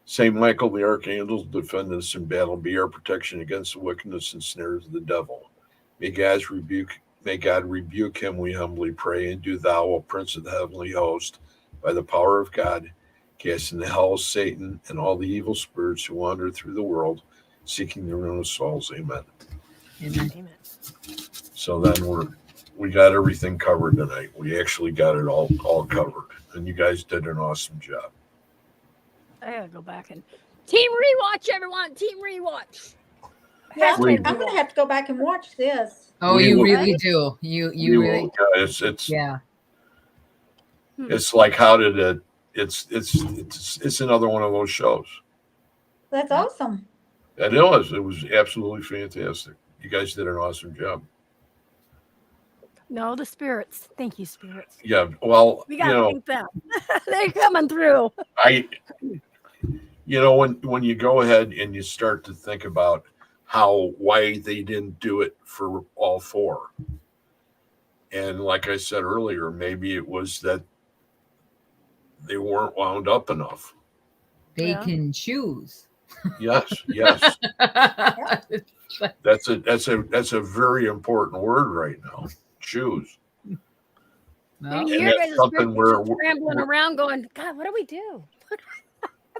A: Saint Michael the Archangel, defend us in battle, be our protection against the wickedness and snares of the devil. May God rebuke him, we humbly pray, and do thou, O Prince of the heavenly host, by the power of God, cast into hell Satan and all the evil spirits who wander through the world, seeking the ruin of souls. Amen.
D: Amen.
C: Amen.
A: So then we got everything covered tonight. We actually got it all covered, and you guys did an awesome job.
C: I gotta go back and team rewatch, everyone. Team rewatch.
B: Yeah,
A: We-
B: I'm gonna have to go back and watch this.
D: Oh,
A: We
D: you
A: will-
D: really do. You
A: We
D: really
A: will, guys.
D: yeah.
A: It's like how did it? It's another one of those shows.
B: That's awesome.
A: And it was absolutely fantastic. You guys did an awesome job.
C: No, the spirits. Thank you, spirits.
A: Yeah, well,
C: We gotta thank them. They're coming through.
A: when you go ahead and you start to think about why they didn't do it for all four, and like I said earlier, maybe it was that they weren't wound up enough.
D: They
C: Yeah.
D: can choose.
A: Yes. That's a very important word right now. Choose.
D: No.
C: And you
A: And
C: hear
A: that's
C: guys
A: something where
C: scrambling around going, God, what do we do? I'm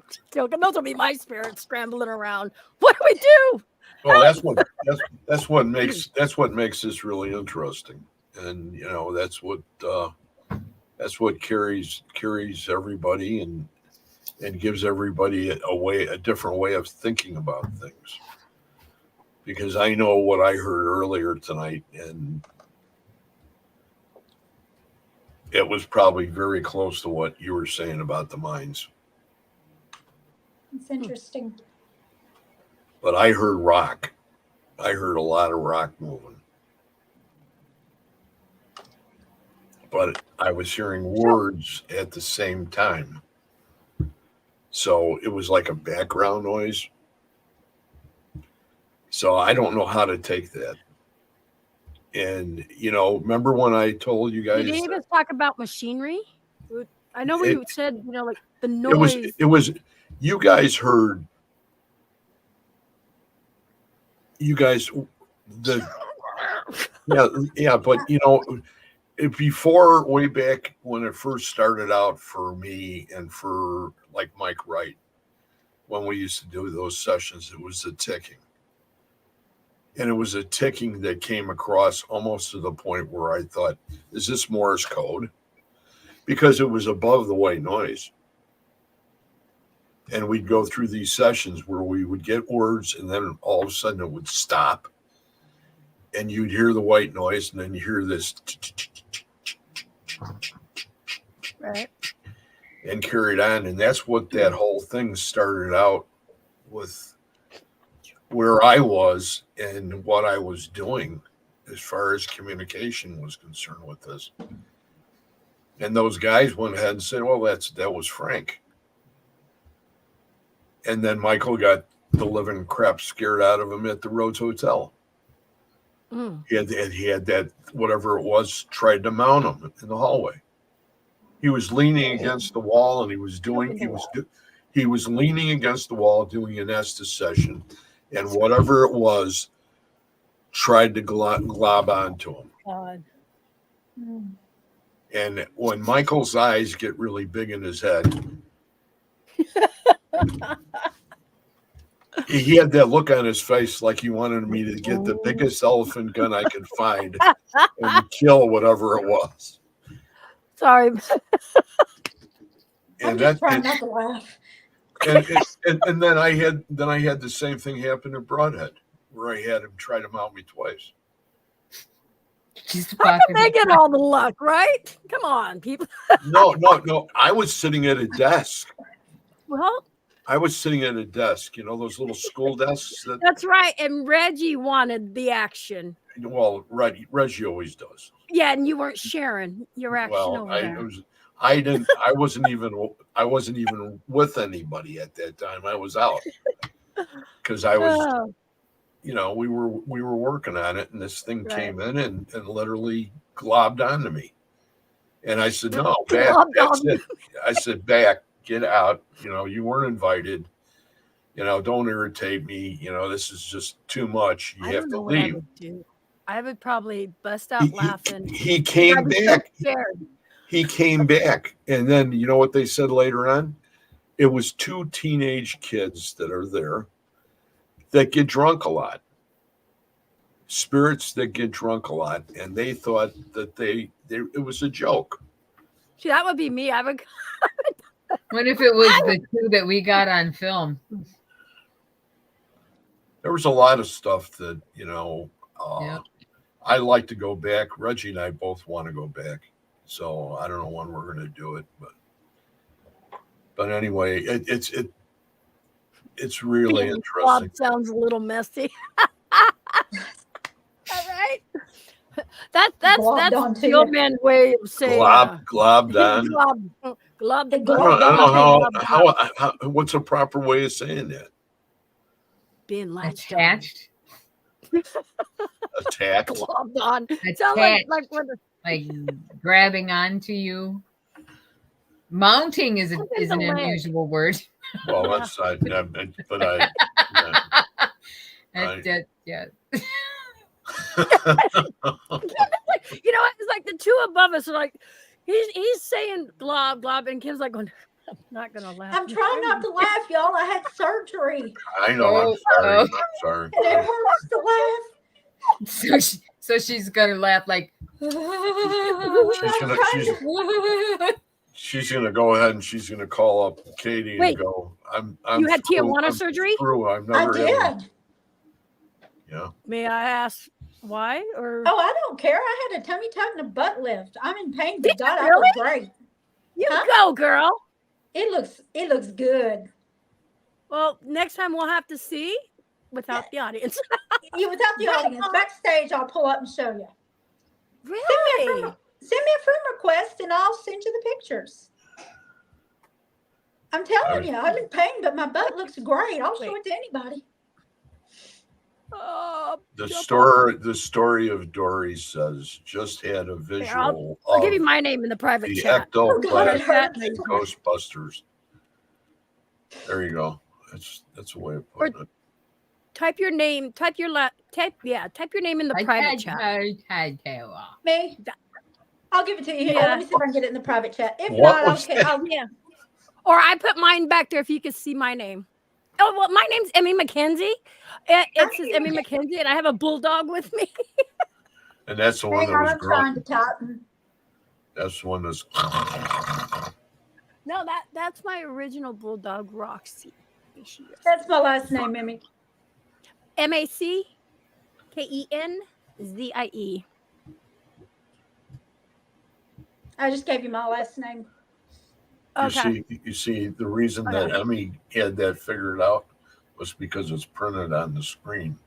C: just joking. Those will be my spirits scrambling around. What do we do?
A: Well, that's what makes this really interesting, and that's what carries everybody and gives everybody a different way of thinking about things. Because I know what I heard earlier tonight, and it was probably very close to what you were saying about the mines.
B: It's interesting.
A: But I heard rock. I heard a lot of rock moving. But I was hearing words at the same time. So it was like a background noise. So I don't know how to take that. And, remember when I told you guys
C: Did you even talk about machinery? I know
A: It-
C: we said, like the noise.
A: it was you guys heard but before, way back when it first started out for me and for like Mike Wright, when we used to do those sessions, it was the ticking. And it was a ticking that came across almost to the point where I thought, is this Morse code? Because it was above the white noise. And we'd go through these sessions where we would get words and then all of a sudden it would stop. And you'd hear the white noise and then you hear this
C: Right.
A: and carried on. And that's what that whole thing started out with, where I was and what I was doing as far as communication was concerned with this. And those guys went ahead and said, well, that was Frank. And then Michael got the living crap scared out of him at the Rhodes Hotel.
C: Mm.
A: He had that, whatever it was, tried to mount him in the hallway. He was leaning against the wall, and he was leaning against the wall doing an Estes session, and whatever it was tried to glob onto him.
C: God.
B: Mm.
A: And when Michael's eyes get really big in his head, he had that look on his face like he wanted me to get the biggest elephant gun I could find and kill whatever it was.
C: Sorry.
B: I'm
A: And
B: just trying not to laugh.
A: and then I had the same thing happen in Broadhead, where I had him try to mount me twice.
D: She's
C: How come they get all the luck, right? Come on, people.
A: No. I was sitting at a desk.
C: Well,
A: I was sitting at a desk, those little school desks that,
C: that's right. And Reggie wanted the action.
A: well, Reggie always does.
C: Yeah, and you weren't sharing your action
A: Well,
C: over there.
A: I wasn't even with anybody at that time. I was out because I was,
C: Oh,
A: we were working on it, and this thing
C: Right.
A: came in and literally globbed onto me. And I said, no, back,
C: Globbed
A: that's
C: on
A: it. I said, back, get out. You weren't invited. Don't irritate me. This is just too much. You
C: I
A: have
C: don't
A: to
C: know what I
A: leave.
C: would do. I would probably bust out laughing.
A: He
C: I
A: came
C: was so
A: back.
C: scared.
A: He came back. And then, you know what they said later on? It was two teenage kids that are there that get drunk a lot. Spirits that get drunk a lot. And they thought that it was a joke.
C: See, that would be me. I would.
D: What if it was the two that we got on film?
A: There was a lot of stuff that,
D: Yeah.
A: I like to go back. Reggie and I both want to go back. So I don't know when we're going to do it, but anyway, it's really
C: Being
A: interesting.
C: globbed sounds a little messy. All right. That's
B: Globbed onto
C: the old
B: you.
C: man way of saying
A: Globbed on.
C: globbed.
B: It
A: I don't know
B: globbed
A: how what's a proper way of saying that?
C: being latched on.
D: Attached.
A: Attacked.
C: Globbed on. Sounds like
D: Attached.
C: when the
D: Like grabbing onto you. Mounting is an
C: the leg.
D: unusual word.
A: Well, that's but I.
D: Yeah.
C: It's like the two above us are like, he's saying glob, glob, and Kim's like going, I'm not gonna laugh.
B: I'm trying not to laugh, y'all. I had surgery,
A: I know. I'm sorry.
D: Oh.
A: I'm sorry.
B: and it hurts to laugh.
D: So she's gonna laugh like.
A: She's gonna go ahead and she's gonna call up Katie and
C: Wait.
A: go. I'm
C: You had
A: through.
C: Tijuana
A: I'm
C: surgery?
A: through. I've
B: I
A: never had.
B: did.
A: Yeah.
C: May I ask why? Or
B: Oh, I don't care. I had a tummy tuck and a butt lift. I'm in pain,
C: Did
B: but God,
C: you
B: I look
C: really?
B: great.
C: you
B: Huh?
C: go, girl.
B: It looks good.
C: Well, next time we'll have to see without the audience.
B: Without the audience, backstage, I'll pull up and show you.
C: Really?
B: Send me a friend request, and I'll send you the pictures. I'm telling you, I'm in pain, but my butt looks great. I'll show it to anybody.
C: Oh,
A: The
C: jump
A: story of Dory says just had a visual
C: I'll give you
A: of
C: my name in the private
A: the
C: chat.
B: Oh, God, it
A: ectoplasmic
B: hurts.
A: Ghostbusters. There you go. That's a way of putting it.
C: Type your name. Type your name in the private chat.
B: Me? I'll give it to you here.
C: Yeah.
B: Let me see if I can get it in the private chat. If
A: What
B: not,
A: was
B: okay.
A: that?
C: Yeah. Or I put mine back there if you could see my name. Oh, well, my name's Emmy McKenzie. It says Emmy McKenzie, and I have a bulldog with me.
A: And that's the one
B: Hang
A: that
B: on,
A: was
B: I'm trying to
A: grunting.
B: tighten.
A: That's the one that's.
C: No, that's my original bulldog, Roxy.
B: That's my last name, Emmy.
C: MacKenzie.
B: I just gave you my last name.
C: Okay.
A: You see, the reason that Emmy had that figured out was because it's printed on the screen,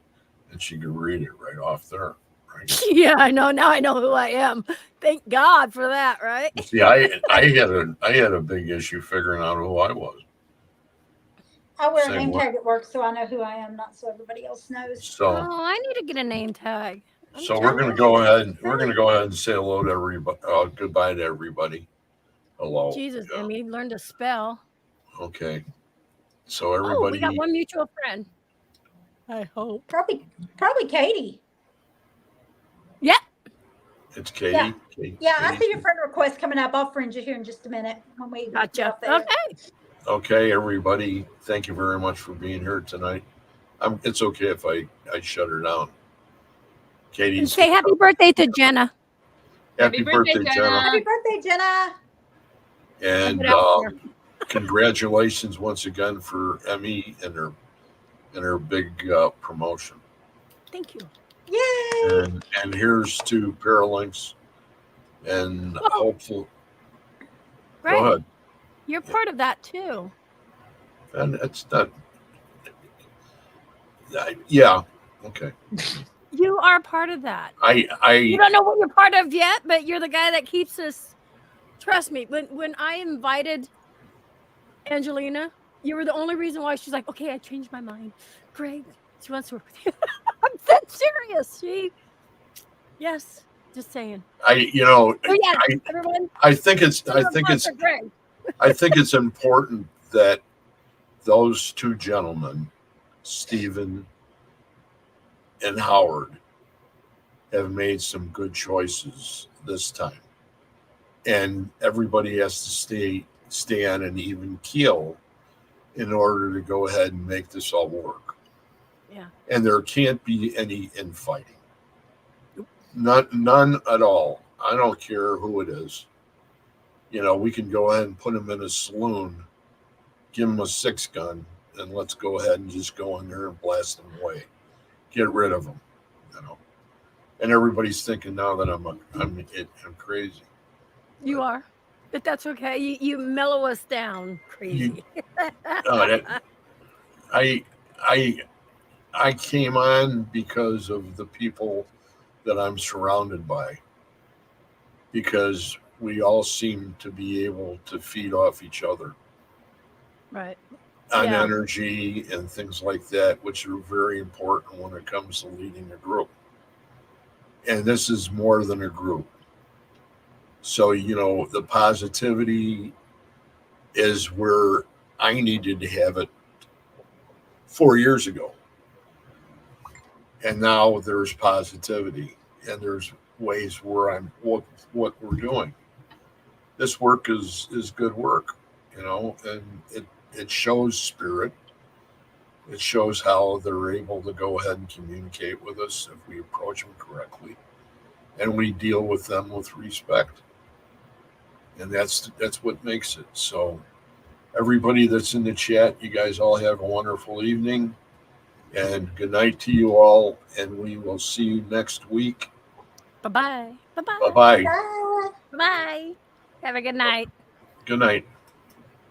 A: and she could read it right off there, right?
C: Yeah, I know. Now I know who I am. Thank God for that, right?
A: See, I had a big issue figuring out who I was.
B: I wear a
A: Same
B: name
A: way.
B: tag at work, so I know who I am, not so everybody else knows.
A: So
C: Oh, I need to get a name tag.
A: so we're gonna go ahead. We're gonna go ahead and say hello to everybody. Goodbye to everybody. Hello.
C: Jesus,
A: Yeah.
C: Emmy, learn to spell.
A: Okay. So
C: Oh, we got
A: everybody,
C: one mutual friend. I hope.
B: Probably Katie.
C: Yeah.
A: it's Katie.
B: Yeah, I
A: Katie's
B: see your friend request coming up. I'll friend you here in just a minute when we get
C: Gotcha.
B: off there.
C: Okay.
A: Okay, everybody. Thank you very much for being here tonight. It's okay if I shut her down.
C: And
A: Katie's
C: say happy birthday to Jenna.
A: happy birthday, Jenna.
B: Happy birthday, Jenna.
A: And
C: Put it out there.
A: congratulations once again for Emmy and her big promotion.
C: Thank you.
B: Yay.
A: And here's to Paralinks and
C: Well,
A: hopeful.
C: Greg,
A: Go ahead.
C: you're part of that too.
A: And it's not. Yeah. Okay.
C: You are part of that. You
A: I
C: don't know what you're part of yet, but you're the guy that keeps us. Trust me, when I invited Angelina, you were the only reason why she's like, okay, I changed my mind. Greg, she wants to work with you. I'm that serious. Yes, just saying.
A: you
C: So yeah, everyone,
A: I think it's
C: Greg.
A: I think it's important that those two gentlemen, Stephen and Howard, have made some good choices this time. And everybody has to stay on an even keel in order to go ahead and make this all work.
C: Yeah.
A: And there can't be any infighting. None at all. I don't care who it is. We can go ahead and put him in a saloon, give him a 6-gun, and let's go ahead and just go in there and blast him away. Get rid of him. And everybody's thinking now that I'm crazy.
C: You are, but that's okay. You mellow us down, crazy.
A: I came on because of the people that I'm surrounded by, because we all seem to be able to feed off each other
C: Right.
A: on
C: Yeah.
A: energy and things like that, which are very important when it comes to leading a group. And this is more than a group. So, the positivity is where I needed to have it 4 years ago. And now there's positivity and there's ways where what we're doing. This work is good work, and it shows spirit. It shows how they're able to go ahead and communicate with us if we approach them correctly, and we deal with them with respect. And that's what makes it. So everybody that's in the chat, you guys all have a wonderful evening, and good night to you all, and we will see you next week.
C: Bye-bye. Bye-bye.
A: Bye-bye.
B: Bye.
C: Bye. Have a good night.
A: Good night.